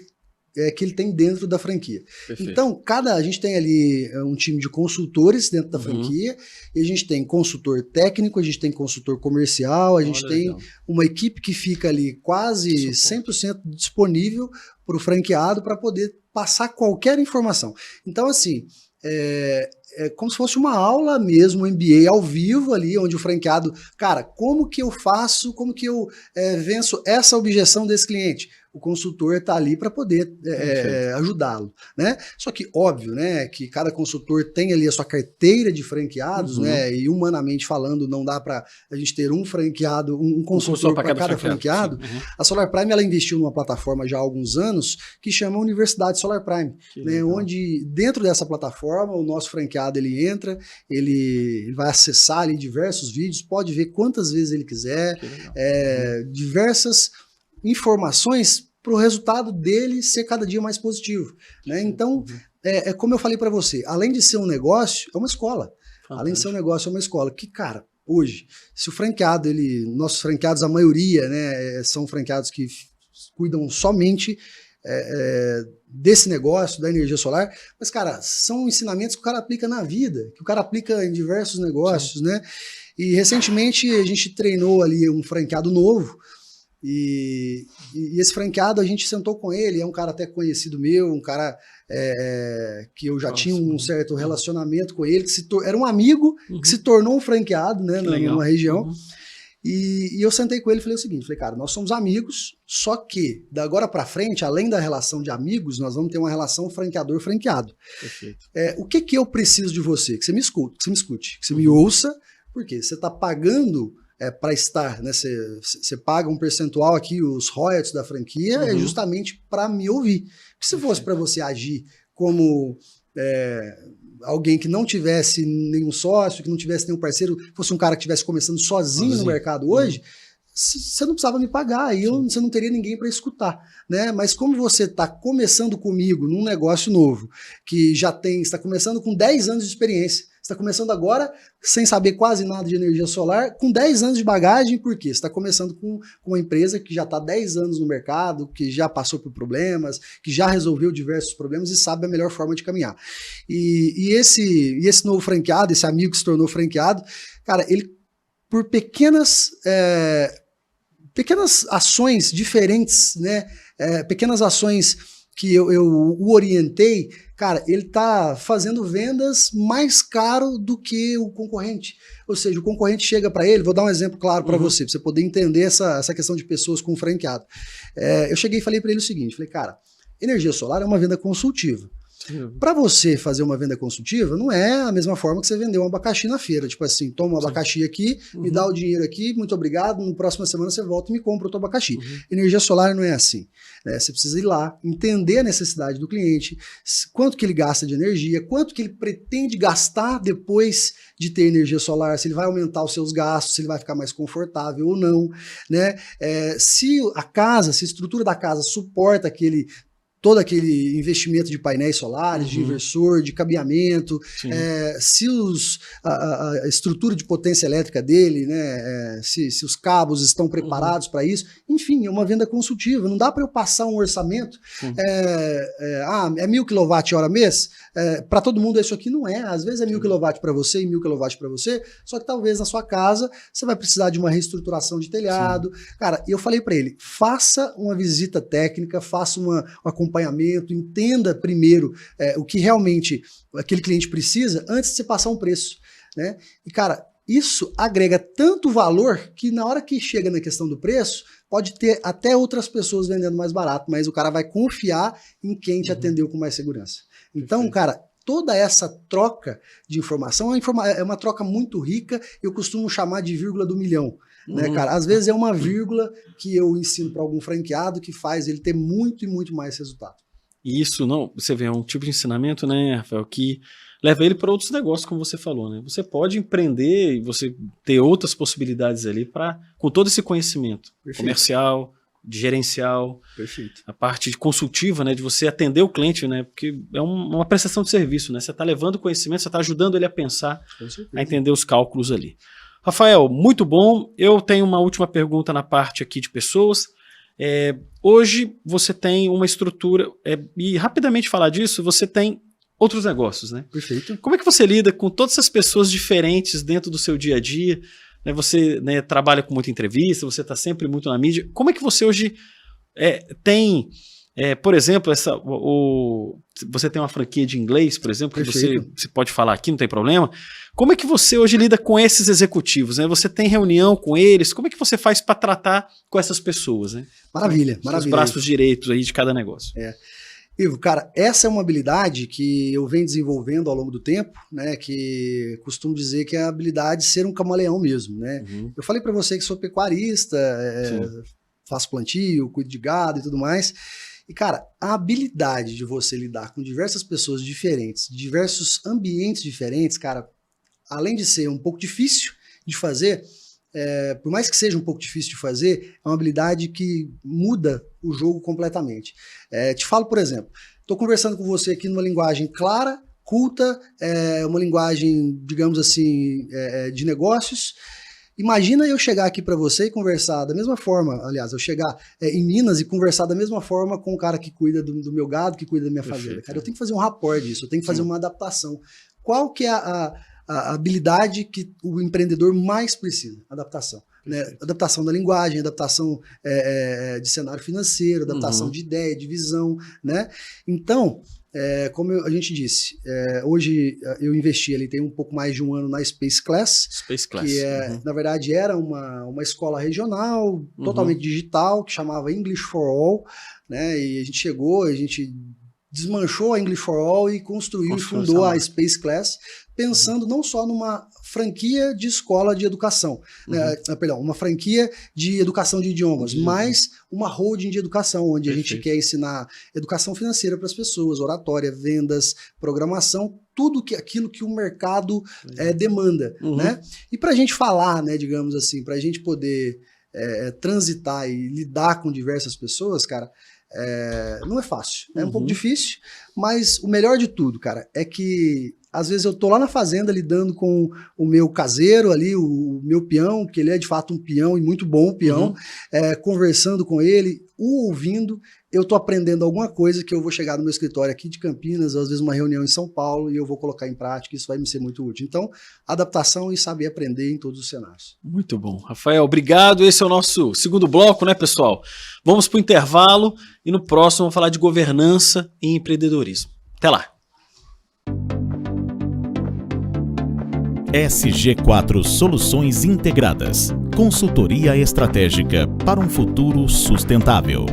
que ele tem dentro da franquia. Perfeito. Então, a gente tem ali um time de consultores dentro da franquia, e a gente tem consultor técnico, a gente tem consultor comercial, a gente tem uma equipe que fica ali quase 100% disponível para o franqueado para poder passar qualquer informação. Então, assim, é como se fosse uma aula mesmo, um MBA ao vivo ali, onde o franqueado, cara, como que eu faço, como que eu venço essa objeção desse cliente? O consultor está ali para poder ajudá-lo, né? Só que óbvio, né, que cada consultor tem ali a sua carteira de franqueados, né? E humanamente falando, não dá para a gente ter um franqueado, um consultor para cada franqueado. A Solar Prime, ela investiu numa plataforma já há alguns anos que chama Universidade Solar Prime, né? Onde dentro dessa plataforma o nosso franqueado ele entra, ele vai acessar ali diversos vídeos, pode ver quantas vezes ele quiser, diversas informações para o resultado dele ser cada dia mais positivo, né? Então, como eu falei para você, além de ser um negócio, é uma escola. Fantástico. Além de ser um negócio, é uma escola. Que, cara, hoje, se o franqueado, nossos franqueados, a maioria, né, são franqueados que cuidam somente desse negócio, da energia solar, mas, cara, são ensinamentos que o cara aplica na vida, que o cara aplica em diversos negócios, né? E recentemente a gente treinou ali um franqueado novo, e esse franqueado a gente sentou com ele, é um cara até conhecido meu, um cara que eu já tinha um certo relacionamento com ele, era um amigo que se tornou um franqueado, né, numa região. E eu sentei com ele e falei o seguinte, cara, nós somos amigos, só que da agora para frente, além da relação de amigos, nós vamos ter uma relação franqueador-franqueado. O que eu preciso de você? Que você me escute, que você me ouça, porque você está pagando para estar, né? Você paga um percentual aqui, os royalties da franquia, é justamente para me ouvir. Porque se fosse para você agir como alguém que não tivesse nenhum sócio, que não tivesse nenhum parceiro, fosse um cara que estivesse começando sozinho no mercado hoje, você não precisava me pagar, aí você não teria ninguém para escutar, né? Mas como você está começando comigo num negócio novo, que já está começando com 10 anos de experiência, você está começando agora sem saber quase nada de energia solar, com 10 anos de bagagem, por quê? Você está começando com uma empresa que já está 10 anos no mercado, que já passou por problemas, que já resolveu diversos problemas e sabe a melhor forma de caminhar. E esse novo franqueado, esse amigo que se tornou franqueado, cara, ele, por pequenas ações diferentes, né? Pequenas ações que eu o orientei, cara, ele tá fazendo vendas mais caro do que o concorrente. Ou seja, o concorrente chega para ele, vou dar um exemplo claro para você poder entender essa questão de pessoas com franqueado. Eu cheguei e falei para ele o seguinte, falei, cara, energia solar é uma venda consultiva. Para você fazer uma venda consultiva, não é a mesma forma que você vender um abacaxi na feira. Tipo assim, toma um abacaxi aqui, me dá o dinheiro aqui, muito obrigado, na próxima semana você volta e me compra outro abacaxi. Energia solar não é assim. Você precisa ir lá, entender a necessidade do cliente, quanto que ele gasta de energia, quanto que ele pretende gastar depois de ter energia solar, se ele vai aumentar os seus gastos, se ele vai ficar mais confortável ou não, né? Se a estrutura da casa suporta todo aquele investimento de painéis solares, de inversor, de cabeamento, se a estrutura de potência elétrica dele, né, se os cabos estão preparados para isso, enfim, é uma venda consultiva, não dá para eu passar um orçamento, é 1.000 kWh mês, para todo mundo isso aqui não é, às vezes é 1.000 kW para você e 1.000 kW para você, só que talvez na sua casa você vai precisar de uma reestruturação de telhado, cara, e eu falei para ele, faça uma visita técnica, faça um acompanhamento, entenda primeiro o que realmente aquele cliente precisa antes de você passar um preço, né? E cara, isso agrega tanto valor que na hora que chega na questão do preço, pode ter até outras pessoas vendendo mais barato, mas o cara vai confiar em quem te atendeu com mais segurança. Então, cara, toda essa troca de informação é uma troca muito rica, eu costumo chamar de vírgula do milhão. Né, cara? Às vezes é uma vírgula que eu ensino para algum franqueado que faz ele ter muito e muito mais resultado.
E isso, não, você vê, é um tipo de ensinamento, né, Rafael, que leva ele para outros negócios, como você falou, né? Você pode empreender e você ter outras possibilidades ali com todo esse conhecimento comercial, de gerencial, a parte de consultiva, né, de você atender o cliente, né, porque é uma prestação de serviço, né? Você está levando conhecimento, você está ajudando ele a pensar, a entender os cálculos ali. Rafael, muito bom. Eu tenho uma última pergunta na parte aqui de pessoas. Hoje você tem uma estrutura, e rapidamente falar disso, você tem outros negócios, né?
Perfeito.
Como é que você lida com todas essas pessoas diferentes dentro do seu dia a dia? Né, você, né, trabalha com muita entrevista, você está sempre muito na mídia. Como é que você hoje tem... por exemplo, você tem uma franquia de inglês, por exemplo, que você pode falar aqui, não tem problema. Como é que você hoje lida com esses executivos? Né? Você tem reunião com eles? Como é que você faz para tratar com essas pessoas? Né?
Maravilha.
Os braços direitos aí de cada negócio.
Ivo, cara, essa é uma habilidade que eu venho desenvolvendo ao longo do tempo, né? Que costumo dizer que é a habilidade de ser um camaleão mesmo, né? Eu falei para você que sou pecuarista, faço plantio, cuido de gado e tudo mais. E, cara, a habilidade de você lidar com diversas pessoas diferentes, diversos ambientes diferentes, cara, além de ser um pouco difícil de fazer, por mais que seja um pouco difícil de fazer, é uma habilidade que muda o jogo completamente. Te falo, por exemplo, estou conversando com você aqui numa linguagem clara, culta, uma linguagem, digamos assim, de negócios. Imagina eu chegar aqui para você e conversar da mesma forma, aliás, eu chegar em Minas e conversar da mesma forma com o cara que cuida do meu gado, que cuida da minha fazenda. Cara, eu tenho que fazer um rapport disso, eu tenho que fazer uma adaptação. Qual que é a habilidade que o empreendedor mais precisa? Adaptação. Né? Adaptação da linguagem, adaptação de cenário financeiro, adaptação de ideia, de visão, né? Então, como a gente disse, hoje eu investi ali, tem um pouco mais de um ano na Space Class, que na verdade era uma escola regional, totalmente digital, que chamava English for All, né? E a gente chegou, a gente desmanchou a English for All e construiu e fundou a Space Class, pensando não só numa franquia de escola de educação, uma franquia de educação de idiomas, mas uma holding de educação, onde a gente quer ensinar educação financeira para as pessoas, oratória, vendas, programação, tudo aquilo que o mercado demanda, né? E para a gente falar, né, digamos assim, para a gente poder transitar e lidar com diversas pessoas, cara, não é fácil, é um pouco difícil, mas o melhor de tudo, cara, é que às vezes eu tô lá na fazenda lidando com o meu caseiro ali, o meu peão, que ele é de fato um peão e muito bom peão, conversando com ele, o ouvindo, eu tô aprendendo alguma coisa que eu vou chegar no meu escritório aqui de Campinas, às vezes uma reunião em São Paulo, e eu vou colocar em prática, isso vai me ser muito útil. Então, adaptação e saber aprender em todos os cenários.
Muito bom. Rafael, obrigado. Esse é o nosso segundo bloco, né, pessoal? Vamos para o intervalo e no próximo vamos falar de governança e empreendedorismo. Até lá.
SG4 Soluções Integradas. Consultoria estratégica para um futuro sustentável.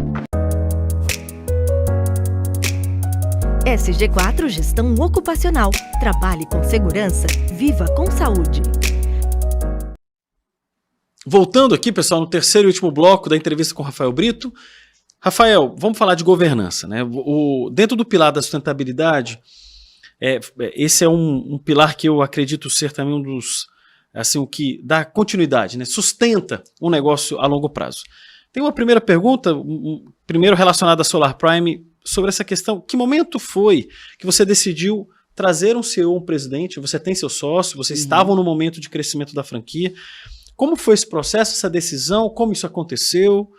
SG4 Gestão Ocupacional. Trabalhe com segurança, viva com saúde.
Voltando aqui, pessoal, no terceiro e último bloco da entrevista com o Rafael Brito. Rafael, vamos falar de governança, né? Dentro do pilar da sustentabilidade, esse é um pilar que eu acredito ser também um dos, assim, o que dá continuidade, né? Sustenta um negócio a longo prazo. Tem uma primeira pergunta, primeiro relacionada à Solar Prime, sobre essa questão. Que momento foi que você decidiu trazer um CEO, um presidente? Você tem seu sócio, vocês estavam no momento de crescimento da franquia. Como foi esse processo, essa decisão? Como isso aconteceu?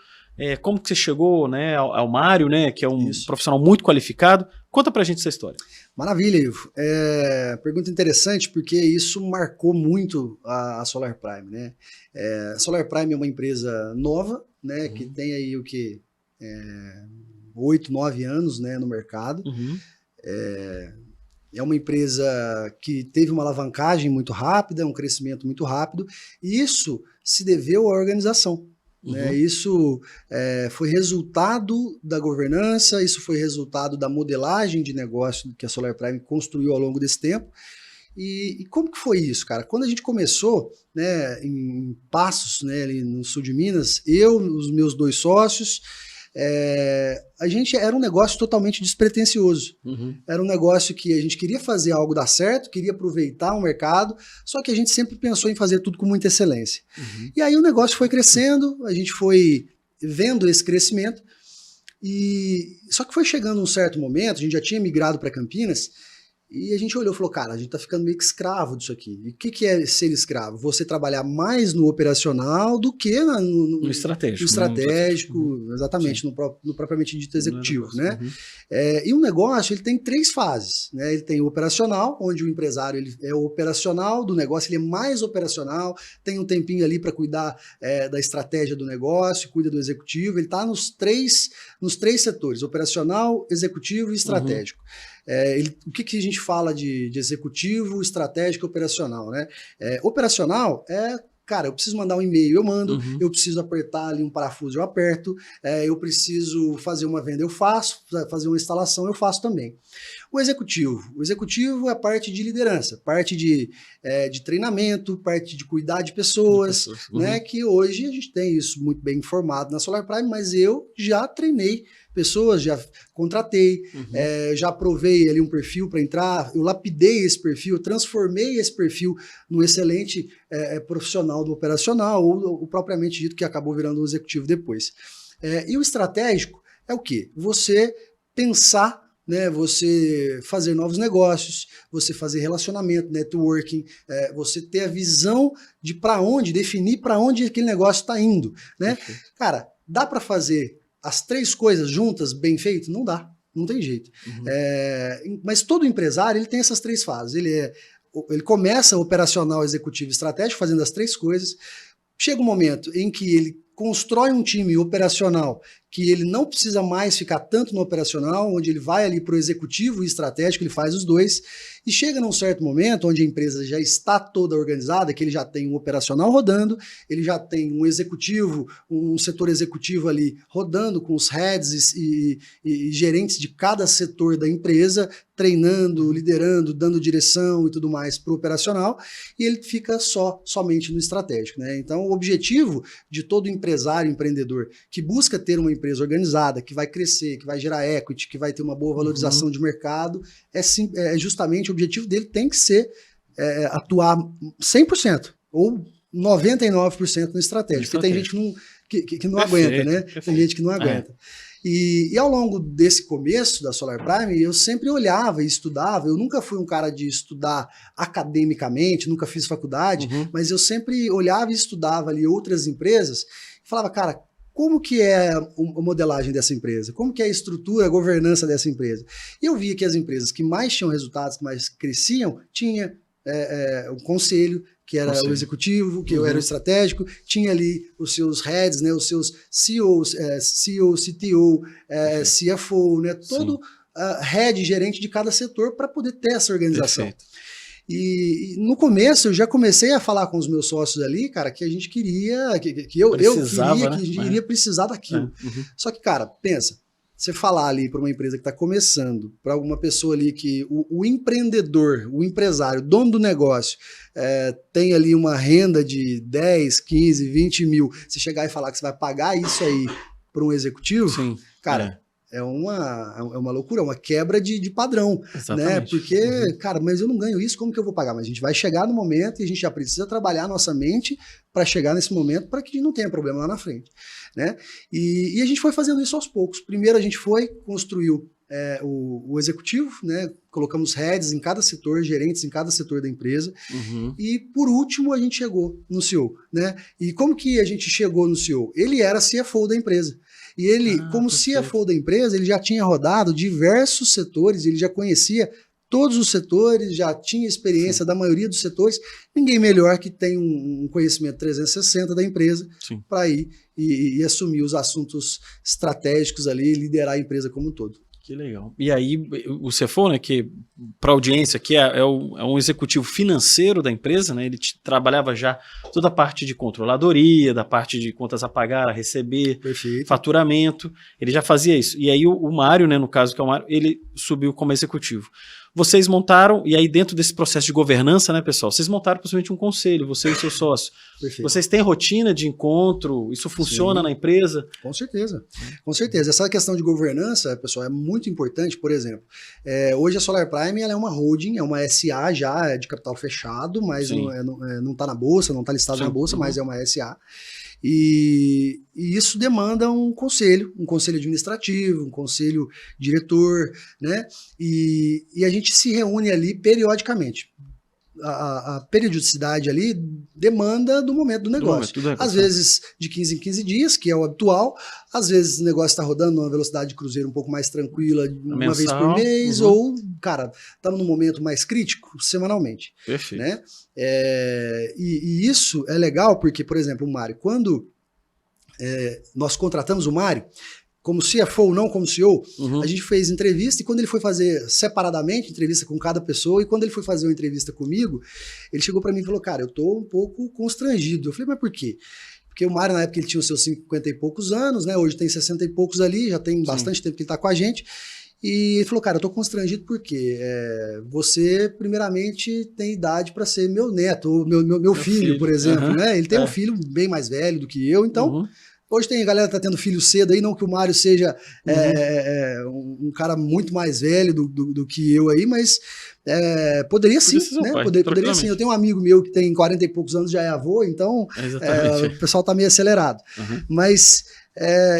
Como que você chegou, né, ao Mário, né, que é um profissional muito qualificado? Conta pra gente essa história.
Maravilha, Ivo. Pergunta interessante, porque isso marcou muito a Solar Prime, né? A Solar Prime é uma empresa nova, né, que tem aí o que? 8, 9 anos, né, no mercado. É uma empresa que teve uma alavancagem muito rápida, um crescimento muito rápido, e isso se deveu à organização. Né? Isso foi resultado da governança, isso foi resultado da modelagem de negócio que a Solar Prime construiu ao longo desse tempo. E como que foi isso, cara? Quando a gente começou, né, em Passos, né, ali no sul de Minas, eu, os meus 2 sócios, a gente era um negócio totalmente despretensioso. Era um negócio que a gente queria fazer algo dar certo, queria aproveitar o mercado, só que a gente sempre pensou em fazer tudo com muita excelência. E aí o negócio foi crescendo, a gente foi vendo esse crescimento, só que foi chegando um certo momento, a gente já tinha migrado para Campinas, e a gente olhou e falou, cara, a gente tá ficando meio que escravo disso aqui. E o que é ser escravo? Você trabalhar mais no operacional do que no estratégico. No estratégico, exatamente, no propriamente dito executivo, né? E o negócio, ele tem 3 fases, né? Ele tem o operacional, onde o empresário ele é o operacional do negócio, ele é mais operacional, tem um tempinho ali para cuidar da estratégia do negócio, cuida do executivo, ele tá nos três setores, operacional, executivo e estratégico. O que a gente fala de executivo, estratégico e operacional, né? Operacional cara, eu preciso mandar um e-mail, eu mando, eu preciso apertar ali um parafuso, eu aperto, eu preciso fazer uma venda, eu faço, fazer uma instalação, eu faço também. O executivo é a parte de liderança, parte de treinamento, parte de cuidar de pessoas, né? Que hoje a gente tem isso muito bem informado na Solar Prime, mas eu já treinei pessoas, já contratei, já provei ali um perfil para entrar, eu lapidei esse perfil, eu transformei esse perfil num excelente profissional do operacional, ou propriamente dito que acabou virando um executivo depois. E o estratégico é o quê? Você pensar, né, você fazer novos negócios, você fazer relacionamento, networking, você ter a visão de para onde, definir para onde aquele negócio está indo, né? Cara, dá para fazer as 3 coisas juntas, bem feito? Não dá, não tem jeito. Mas todo empresário, ele tem essas 3 fases. Ele começa operacional, executivo e estratégico, fazendo as 3 coisas. Chega um momento em que ele constrói um time operacional que ele não precisa mais ficar tanto no operacional, onde ele vai ali para o executivo e estratégico, ele faz os 2, e chega num certo momento onde a empresa já está toda organizada, que ele já tem um operacional rodando, ele já tem um executivo, um setor executivo ali rodando com os heads e gerentes de cada setor da empresa, treinando, liderando, dando direção e tudo mais para o operacional, e ele fica somente no estratégico, né? Então o objetivo de todo empresário, empreendedor, que busca ter uma empresa organizada, que vai crescer, que vai gerar equity, que vai ter uma boa valorização de mercado, justamente o objetivo dele tem que ser atuar 100% ou 99% no estratégico, porque tem gente que não aguenta, né? Tem gente que não aguenta. E ao longo desse começo da Solar Prime, eu sempre olhava e estudava. Eu nunca fui um cara de estudar academicamente, nunca fiz faculdade, mas eu sempre olhava e estudava ali outras empresas e falava, cara, como que é a modelagem dessa empresa? Como que é a estrutura, a governança dessa empresa? E eu via que as empresas que mais tinham resultados, que mais cresciam, tinha um conselho, que era o executivo, que era o estratégico, tinha ali os seus heads, né, os seus CEOs, CEO, CTO, CFO, né, todo head, gerente de cada setor para poder ter essa organização. Perfeito. E no começo eu já comecei a falar com os meus sócios ali, cara, que a gente queria, que eu queria, né? Que a gente iria precisar daquilo. Só que, cara, pensa, você falar ali para uma empresa que está começando, para alguma pessoa ali que o empreendedor, o empresário, dono do negócio, tem ali uma renda de 10, 15, 20 mil, você chegar e falar que você vai pagar isso aí para um executivo, sim, cara, é uma loucura, é uma quebra de padrão, né? Porque, cara, mas eu não ganho isso, como que eu vou pagar? Mas a gente vai chegar no momento e a gente já precisa trabalhar a nossa mente para chegar nesse momento para que não tenha problema lá na frente, né? E a gente foi fazendo isso aos poucos. Primeiro a gente construiu o executivo, né? Colocamos heads em cada setor, gerentes em cada setor da empresa. E por último a gente chegou no CEO, né? E como que a gente chegou no CEO? Ele era CFO da empresa. E ele, como CFO da empresa, ele já tinha rodado diversos setores, ele já conhecia todos os setores, já tinha experiência da maioria dos setores. Ninguém melhor que tem um conhecimento 360 da empresa para ir e assumir os assuntos estratégicos ali, liderar a empresa como um todo.
Que legal. E aí, o CFO, né, que para a audiência aqui é um executivo financeiro da empresa, né, ele trabalhava já toda a parte de controladoria, da parte de contas a pagar, a receber, faturamento, ele já fazia isso. E aí o Mário, né, no caso que é o Mário, ele subiu como executivo. Vocês montaram, e aí dentro desse processo de governança, né, pessoal, vocês montaram possivelmente um conselho, você e seu sócio. Vocês têm rotina de encontro? Isso funciona na empresa?
Com certeza, com certeza. Essa questão de governança, pessoal, é muito importante. Por exemplo, hoje a Solar Prime ela é uma holding, é uma SA já de capital fechado, mas não está na bolsa, não está listado na bolsa, mas é uma SA. E isso demanda um conselho administrativo, um conselho diretor, né? E a gente se reúne ali periodicamente. A periodicidade ali demanda do momento do negócio. Às vezes de 15 em 15 dias, que é o habitual. Às vezes o negócio está rodando numa velocidade de cruzeiro um pouco mais tranquila, uma vez por mês, ou, cara, estamos num momento mais crítico, semanalmente.
Perfeito.
Né? E isso é legal porque, por exemplo, o Mário, quando nós contratamos o Mário, como CFO, não como CEO, a gente fez entrevista, e quando ele foi fazer separadamente entrevista com cada pessoa, e quando ele foi fazer uma entrevista comigo, ele chegou para mim e falou, cara, eu tô um pouco constrangido. Eu falei, mas por quê? Porque o Mário, na época, ele tinha os seus 50 e poucos anos, né? Hoje tem 60 e poucos ali, já tem bastante tempo que ele tá com a gente. E ele falou, cara, eu tô constrangido porque você, primeiramente, tem idade para ser meu neto, ou meu filho, por exemplo, né? Ele tem um filho bem mais velho do que eu, então... Hoje tem a galera que tá tendo filho cedo aí, não que o Mário seja um cara muito mais velho do que eu aí, mas poderia sim, né? Poderia sim. Eu tenho um amigo meu que tem 40 e poucos anos, já é avô, então o pessoal tá meio acelerado. Mas,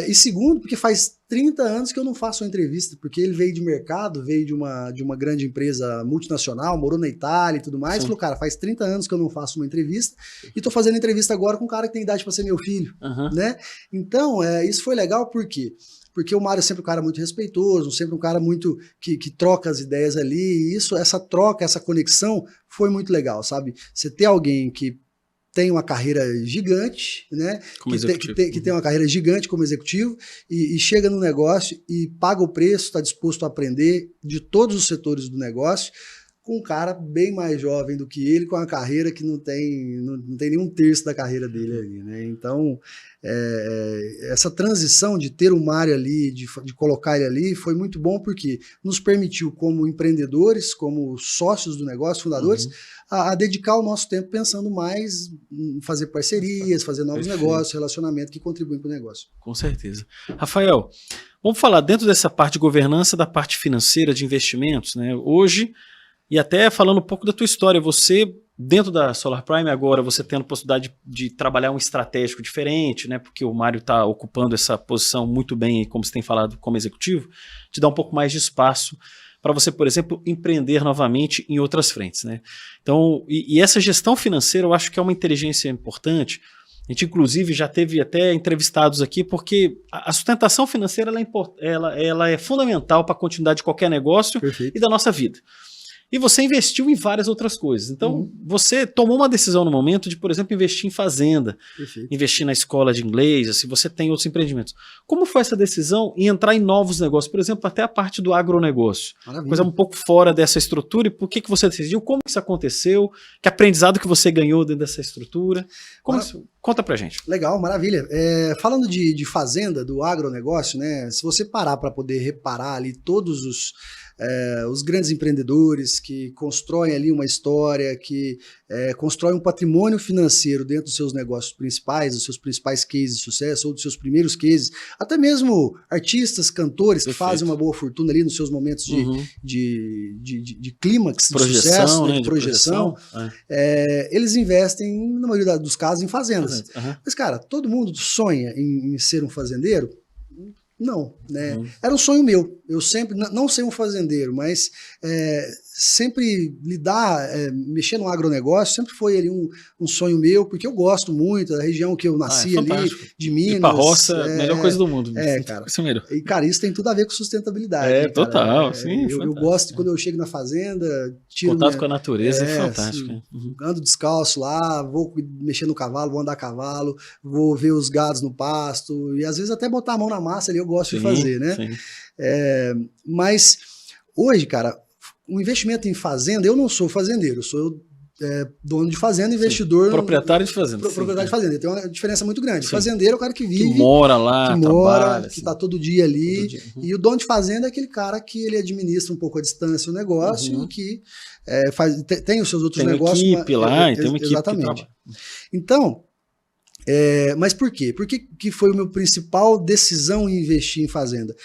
e segundo, porque faz 30 anos que eu não faço uma entrevista, porque ele veio de mercado, veio de uma grande empresa multinacional, morou na Itália e tudo mais, falou, cara, faz 30 anos que eu não faço uma entrevista, e tô fazendo entrevista agora com um cara que tem idade para ser meu filho, né? Então, isso foi legal, por quê? Porque o Mário é sempre um cara muito respeitoso, sempre um cara muito que troca as ideias ali, e essa troca, essa conexão foi muito legal, sabe? Você ter alguém que tem uma carreira gigante, né? Que tem uma carreira gigante como executivo e chega no negócio e paga o preço, está disposto a aprender de todos os setores do negócio, com um cara bem mais jovem do que ele, com uma carreira que não tem nenhum terço da carreira dele ali, né? Então, essa transição de ter o Mário ali, de colocar ele ali, foi muito bom porque nos permitiu, como empreendedores, como sócios do negócio, fundadores, a dedicar o nosso tempo pensando mais em fazer parcerias, fazer novos negócios, relacionamento que contribuem para o negócio.
Com certeza. Rafael, vamos falar dentro dessa parte de governança, da parte financeira de investimentos, né? Hoje, e até falando um pouco da tua história, você, dentro da Solar Prime agora, você tendo a possibilidade de trabalhar um estratégico diferente, né? Porque o Mário está ocupando essa posição muito bem, como você tem falado, como executivo, te dá um pouco mais de espaço para você, por exemplo, empreender novamente em outras frentes, né? Então, e essa gestão financeira eu acho que é uma inteligência importante. A gente, inclusive, já teve até entrevistados aqui, porque a sustentação financeira ela é fundamental para a continuidade de qualquer negócio e da nossa vida. E você investiu em várias outras coisas. Então, você tomou uma decisão no momento de, por exemplo, investir em fazenda, investir na escola de inglês, assim, você tem outros empreendimentos. Como foi essa decisão em entrar em novos negócios? Por exemplo, até a parte do agronegócio. Maravilha. Coisa um pouco fora dessa estrutura. E por que você decidiu? Como isso aconteceu? Que aprendizado que você ganhou dentro dessa estrutura? Conta pra gente.
Legal, maravilha. Falando de fazenda, do agronegócio, né? Se você parar para poder reparar ali todos os grandes empreendedores que constroem ali uma história, que constroem um patrimônio financeiro dentro dos seus negócios principais, dos seus principais cases de sucesso ou dos seus primeiros cases, até mesmo artistas, cantores que fazem uma boa fortuna ali nos seus momentos de clímax, de sucesso, né, de projeção, eles investem, na maioria dos casos, em fazendas. Mas, cara, todo mundo sonha em ser um fazendeiro? Não, né? Era um sonho meu. Eu sempre, não ser um fazendeiro, mas sempre mexer no agronegócio sempre foi ali um sonho meu, porque eu gosto muito da região que eu nasci ali, de Minas.
Ir pra roça, melhor coisa do mundo.
Cara. E, cara, isso tem tudo a ver com sustentabilidade. Né,
total, sim.
Eu gosto de quando eu chego na fazenda,
contato com a natureza é fantástico.
Ando descalço lá, vou mexer no cavalo, vou andar a cavalo, vou ver os gados no pasto, e às vezes até botar a mão na massa ali eu gosto de fazer, né? Mas hoje, cara, o investimento em fazenda, eu não sou fazendeiro, eu sou dono de fazenda, investidor...
Proprietário de fazenda.
Proprietário de fazenda, tem uma diferença muito grande. Fazendeiro é o cara que vive...
Que mora lá, trabalha,
que tá todo dia ali, e o dono de fazenda é aquele cara que ele administra um pouco à distância o negócio, e que tem os seus outros negócios...
Tem uma equipe lá, tem uma equipe
exatamente. Então, mas por quê? Por que foi a minha principal decisão em investir em fazenda?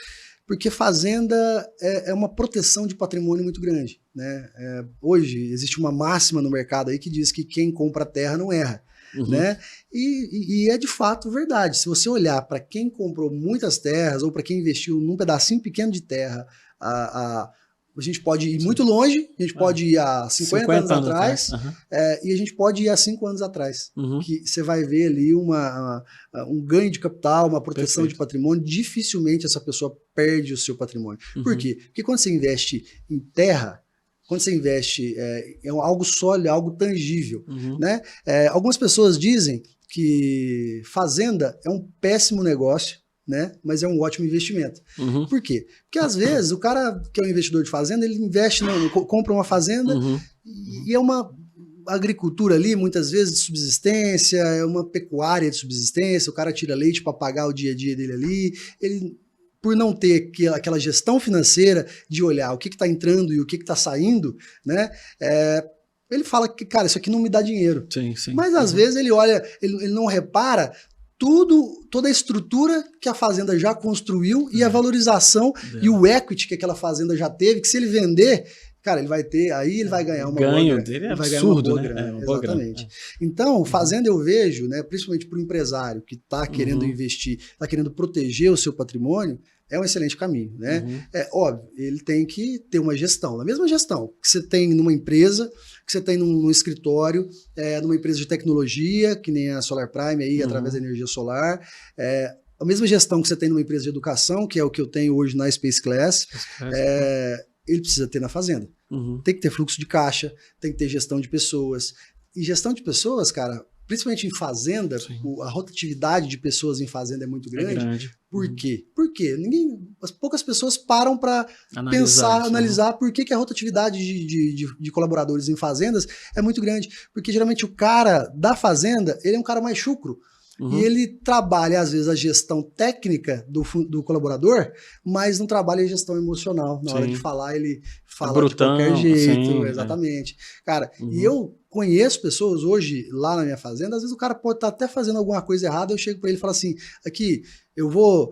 Porque fazenda é uma proteção de patrimônio muito grande, né? Hoje existe uma máxima no mercado aí que diz que quem compra terra não erra, né? E é de fato verdade. Se você olhar para quem comprou muitas terras ou para quem investiu num pedacinho pequeno de terra, a gente pode ir muito longe, a gente pode ir há 50 anos atrás, e a gente pode ir há 5 anos atrás. Que você vai ver ali um ganho de capital, uma proteção de patrimônio. Dificilmente essa pessoa perde o seu patrimônio. Por quê? Porque quando você investe em terra, quando você investe em algo sólido, algo tangível, né? Algumas pessoas dizem que fazenda é um péssimo negócio, né? Mas é um ótimo investimento. Por quê? Porque às vezes o cara que é um investidor de fazenda, ele investe, compra uma fazenda e é uma agricultura ali, muitas vezes de subsistência, é uma pecuária de subsistência, o cara tira leite para pagar o dia a dia dele ali, ele, por não ter aquela gestão financeira de olhar o que está entrando e o que está saindo, né? Ele fala que, cara, isso aqui não me dá dinheiro. Mas às vezes ele olha, ele não repara toda a estrutura que a fazenda já construiu e a valorização e o equity que aquela fazenda já teve, que se ele vender, cara, ele vai ter, aí ele vai ganhar uma
ganho dele é absurdo, né?
Exatamente. Então, fazenda eu vejo, né, principalmente para o empresário que está querendo investir, está querendo proteger o seu patrimônio, é um excelente caminho, né? É óbvio, ele tem que ter uma gestão, a mesma gestão que você tem numa empresa, que você tem num escritório, numa empresa de tecnologia, que nem a Solar Prime aí, através da energia solar, a mesma gestão que você tem numa empresa de educação, que é o que eu tenho hoje na Space Class, ele precisa ter na fazenda. Tem que ter fluxo de caixa, tem que ter gestão de pessoas. E gestão de pessoas, cara, principalmente em fazenda, a rotatividade de pessoas em fazenda é muito grande. Por quê? Porque poucas pessoas param para analisar por que a rotatividade de colaboradores em fazendas é muito grande. Porque geralmente o cara da fazenda, ele é um cara mais chucro. E ele trabalha, às vezes, a gestão técnica do colaborador, mas não trabalha a gestão emocional. Na hora de falar, ele fala de qualquer jeito. Exatamente. Cara, e eu conheço pessoas hoje lá na minha fazenda, às vezes o cara pode estar até fazendo alguma coisa errada, eu chego para ele e falo assim, aqui, eu vou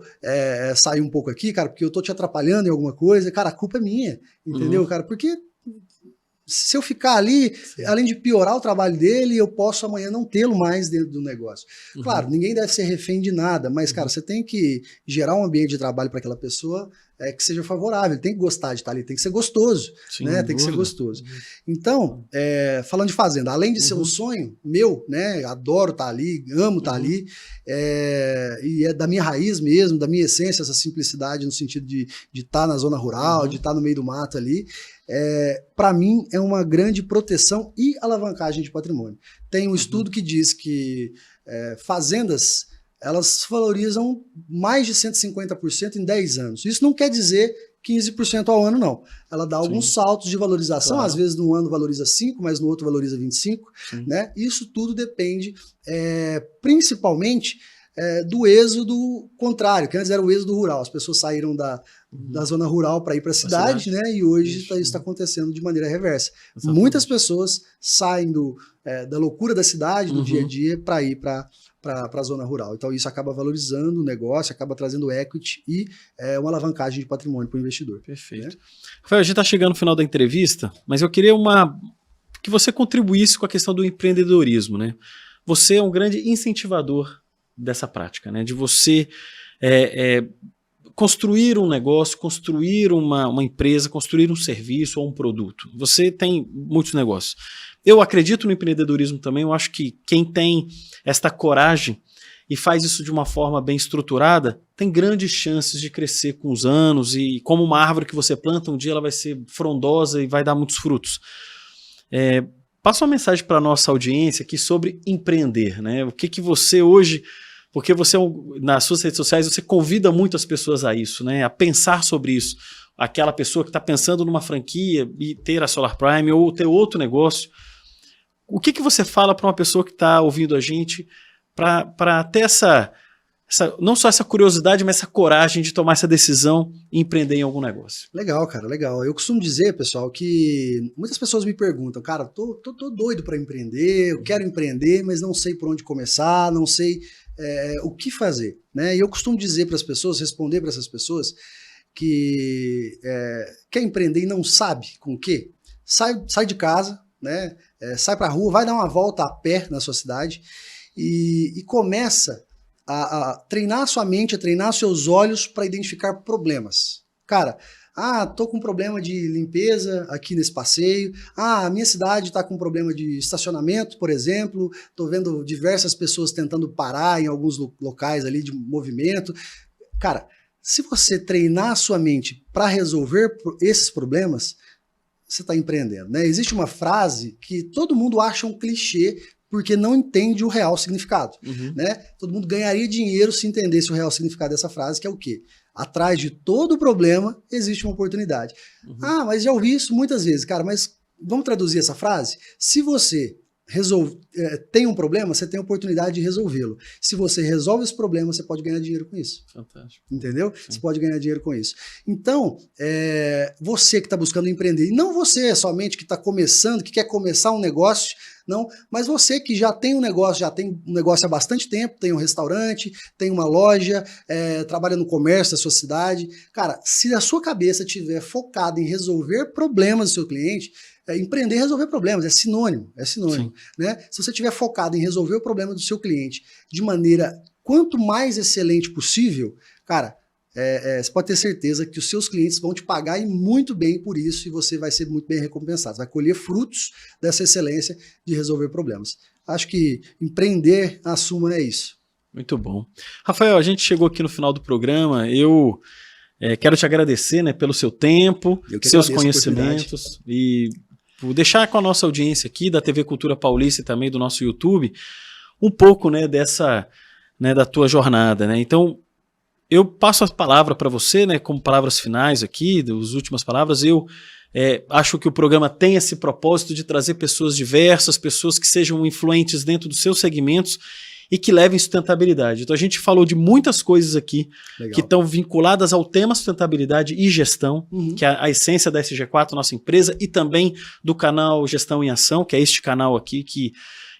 sair um pouco aqui, cara, porque eu tô te atrapalhando em alguma coisa. Cara, a culpa é minha, entendeu, cara? Porque... se eu ficar ali, além de piorar o trabalho dele, eu posso amanhã não tê-lo mais dentro do negócio. Claro, ninguém deve ser refém de nada, mas, cara, você tem que gerar um ambiente de trabalho para aquela pessoa que seja favorável, tem que gostar de estar ali, tem que ser gostoso, né? Tem que ser gostoso. Então, falando de fazenda, além de ser um sonho meu, né? Adoro estar ali, amo estar ali, e é da minha raiz mesmo, da minha essência, essa simplicidade no sentido de estar na zona rural, de estar no meio do mato ali. Para mim é uma grande proteção e alavancagem de patrimônio. Tem um estudo que diz que fazendas, elas valorizam mais de 150% em 10 anos. Isso não quer dizer 15% ao ano, não. Ela dá alguns saltos de valorização,
Claro.
às vezes no ano valoriza 5%, mas no outro valoriza 25%, né? Isso tudo depende, principalmente, do êxodo contrário, que antes era o êxodo rural. As pessoas saíram da zona rural para ir para a cidade, né? E hoje isso está acontecendo de maneira reversa.
Exatamente.
Muitas pessoas saem da loucura da cidade, do dia a dia, para ir para a zona rural. Então isso acaba valorizando o negócio, acaba trazendo equity e uma alavancagem de patrimônio para o investidor.
Perfeito.
Né?
Rafael, a gente está chegando no final da entrevista, mas eu queria que você contribuísse com a questão do empreendedorismo, né? Você é um grande incentivador dessa prática, né? De você construir um negócio, construir uma empresa, construir um serviço ou um produto. Você tem muitos negócios. Eu acredito no empreendedorismo também, eu acho que quem tem esta coragem e faz isso de uma forma bem estruturada, tem grandes chances de crescer com os anos e como uma árvore que você planta, um dia ela vai ser frondosa e vai dar muitos frutos. Passa uma mensagem para a nossa audiência aqui sobre empreender, né? O que você hoje... Porque você, nas suas redes sociais, você convida muitas pessoas a isso, né? A pensar sobre isso. Aquela pessoa que está pensando numa franquia e ter a Solar Prime ou ter outro negócio. O que você fala para uma pessoa que está ouvindo a gente para ter não só essa curiosidade, mas essa coragem de tomar essa decisão e empreender em algum negócio?
Legal, cara, legal. Eu costumo dizer, pessoal, que muitas pessoas me perguntam, cara, tô doido para empreender, eu quero empreender, mas não sei por onde começar, não sei o que fazer, né? E eu costumo dizer para as pessoas, responder para essas pessoas que quer empreender e não sabe com o quê? Sai de casa, né? Sai para a rua, vai dar uma volta a pé na sua cidade e começa a treinar a sua mente, a treinar seus olhos para identificar problemas. Cara, tô com problema de limpeza aqui nesse passeio. A minha cidade está com problema de estacionamento, por exemplo. Estou vendo diversas pessoas tentando parar em alguns locais ali de movimento. Cara, se você treinar a sua mente para resolver esses problemas, você está empreendendo, né? Existe uma frase que todo mundo acha um clichê porque não entende o real significado, né? Todo mundo ganharia dinheiro se entendesse o real significado dessa frase, que é o quê? Atrás de todo problema existe uma oportunidade. Mas já ouvi isso muitas vezes. Cara, mas vamos traduzir essa frase? Se você tem um problema, você tem a oportunidade de resolvê-lo. Se você resolve esse problema, você pode ganhar dinheiro com isso.
Fantástico.
Entendeu? Sim. Você pode ganhar dinheiro com isso. Então, você que está buscando empreender, e não você somente que está começando, que quer começar um negócio, não, mas você que já tem um negócio, já tem um negócio há bastante tempo, tem um restaurante, tem uma loja, trabalha no comércio da sua cidade. Cara, se a sua cabeça estiver focada em resolver problemas do seu cliente, empreender e resolver problemas, é sinônimo, né? Se você estiver focado em resolver o problema do seu cliente de maneira quanto mais excelente possível, cara, você pode ter certeza que os seus clientes vão te pagar e muito bem por isso e você vai ser muito bem recompensado, vai colher frutos dessa excelência de resolver problemas. Acho que empreender, a suma é isso.
Muito bom. Rafael, a gente chegou aqui no final do programa, eu quero te agradecer, né, pelo seu tempo, seus conhecimentos e vou deixar com a nossa audiência aqui da TV Cultura Paulista e também do nosso YouTube um pouco, né, da tua jornada, né? Então, eu passo a palavra para você, né, como palavras finais aqui, das últimas palavras. Eu acho que o programa tem esse propósito de trazer pessoas diversas, pessoas que sejam influentes dentro dos seus segmentos e que levem sustentabilidade. Então a gente falou de muitas coisas aqui que estão vinculadas ao tema sustentabilidade e gestão, que é a essência da SG4, nossa empresa, e também do canal Gestão em Ação, que é este canal aqui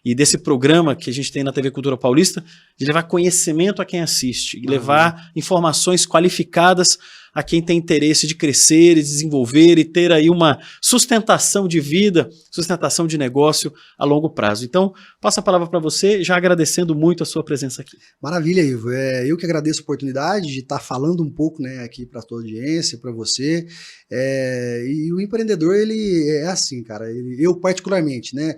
e desse programa que a gente tem na TV Cultura Paulista, de levar conhecimento a quem assiste, e levar informações qualificadas a quem tem interesse de crescer e desenvolver e ter aí uma sustentação de vida, sustentação de negócio a longo prazo. Então, passo a palavra para você, já agradecendo muito a sua presença aqui.
Maravilha, Ivo. Eu que agradeço a oportunidade de estar falando um pouco, né, aqui para a tua audiência, para você. E o empreendedor, ele é assim, cara. Eu particularmente, né,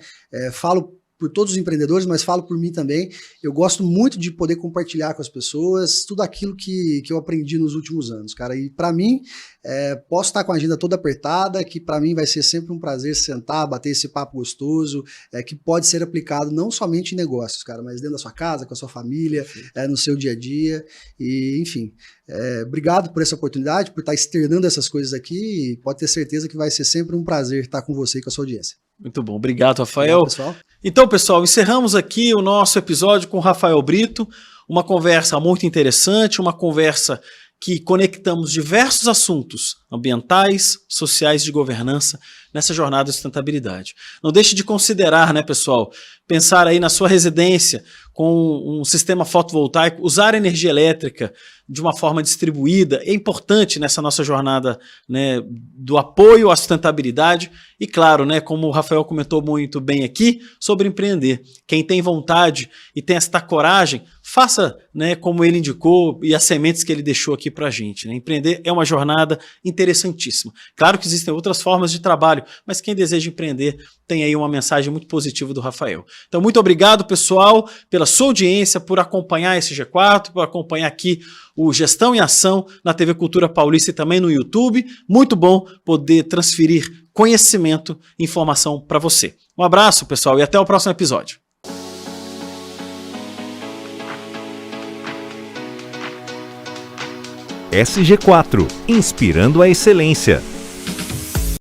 falo por todos os empreendedores, mas falo por mim também. Eu gosto muito de poder compartilhar com as pessoas tudo aquilo que eu aprendi nos últimos anos, cara. E para mim, Posso estar com a agenda toda apertada, que para mim vai ser sempre um prazer sentar, bater esse papo gostoso, que pode ser aplicado não somente em negócios, cara, mas dentro da sua casa, com a sua família, no seu dia a dia, e enfim. Obrigado por essa oportunidade, por estar externando essas coisas aqui, e pode ter certeza que vai ser sempre um prazer estar com você e com a sua audiência.
Muito bom, obrigado, Rafael.
Obrigado, pessoal.
Então, pessoal, encerramos aqui o nosso episódio com o Rafael Brito, uma conversa muito interessante, uma conversa que conectamos diversos assuntos ambientais, sociais e de governança nessa jornada de sustentabilidade. Não deixe de considerar, né, pessoal, pensar aí na sua residência com um sistema fotovoltaico, usar energia elétrica de uma forma distribuída é importante nessa nossa jornada, né, do apoio à sustentabilidade e, claro, né, como o Rafael comentou muito bem aqui, sobre empreender. Quem tem vontade e tem esta coragem, faça, né, como ele indicou e as sementes que ele deixou aqui pra gente, né? Empreender é uma jornada interessantíssima. Claro que existem outras formas de trabalho, mas quem deseja empreender tem aí uma mensagem muito positiva do Rafael. Então, muito obrigado, pessoal, pela sua audiência, por acompanhar esse G4, por acompanhar aqui o Gestão em Ação na TV Cultura Paulista e também no YouTube. Muito bom poder transferir conhecimento e informação para você. Um abraço, pessoal, e até o próximo episódio.
SG4, inspirando a excelência.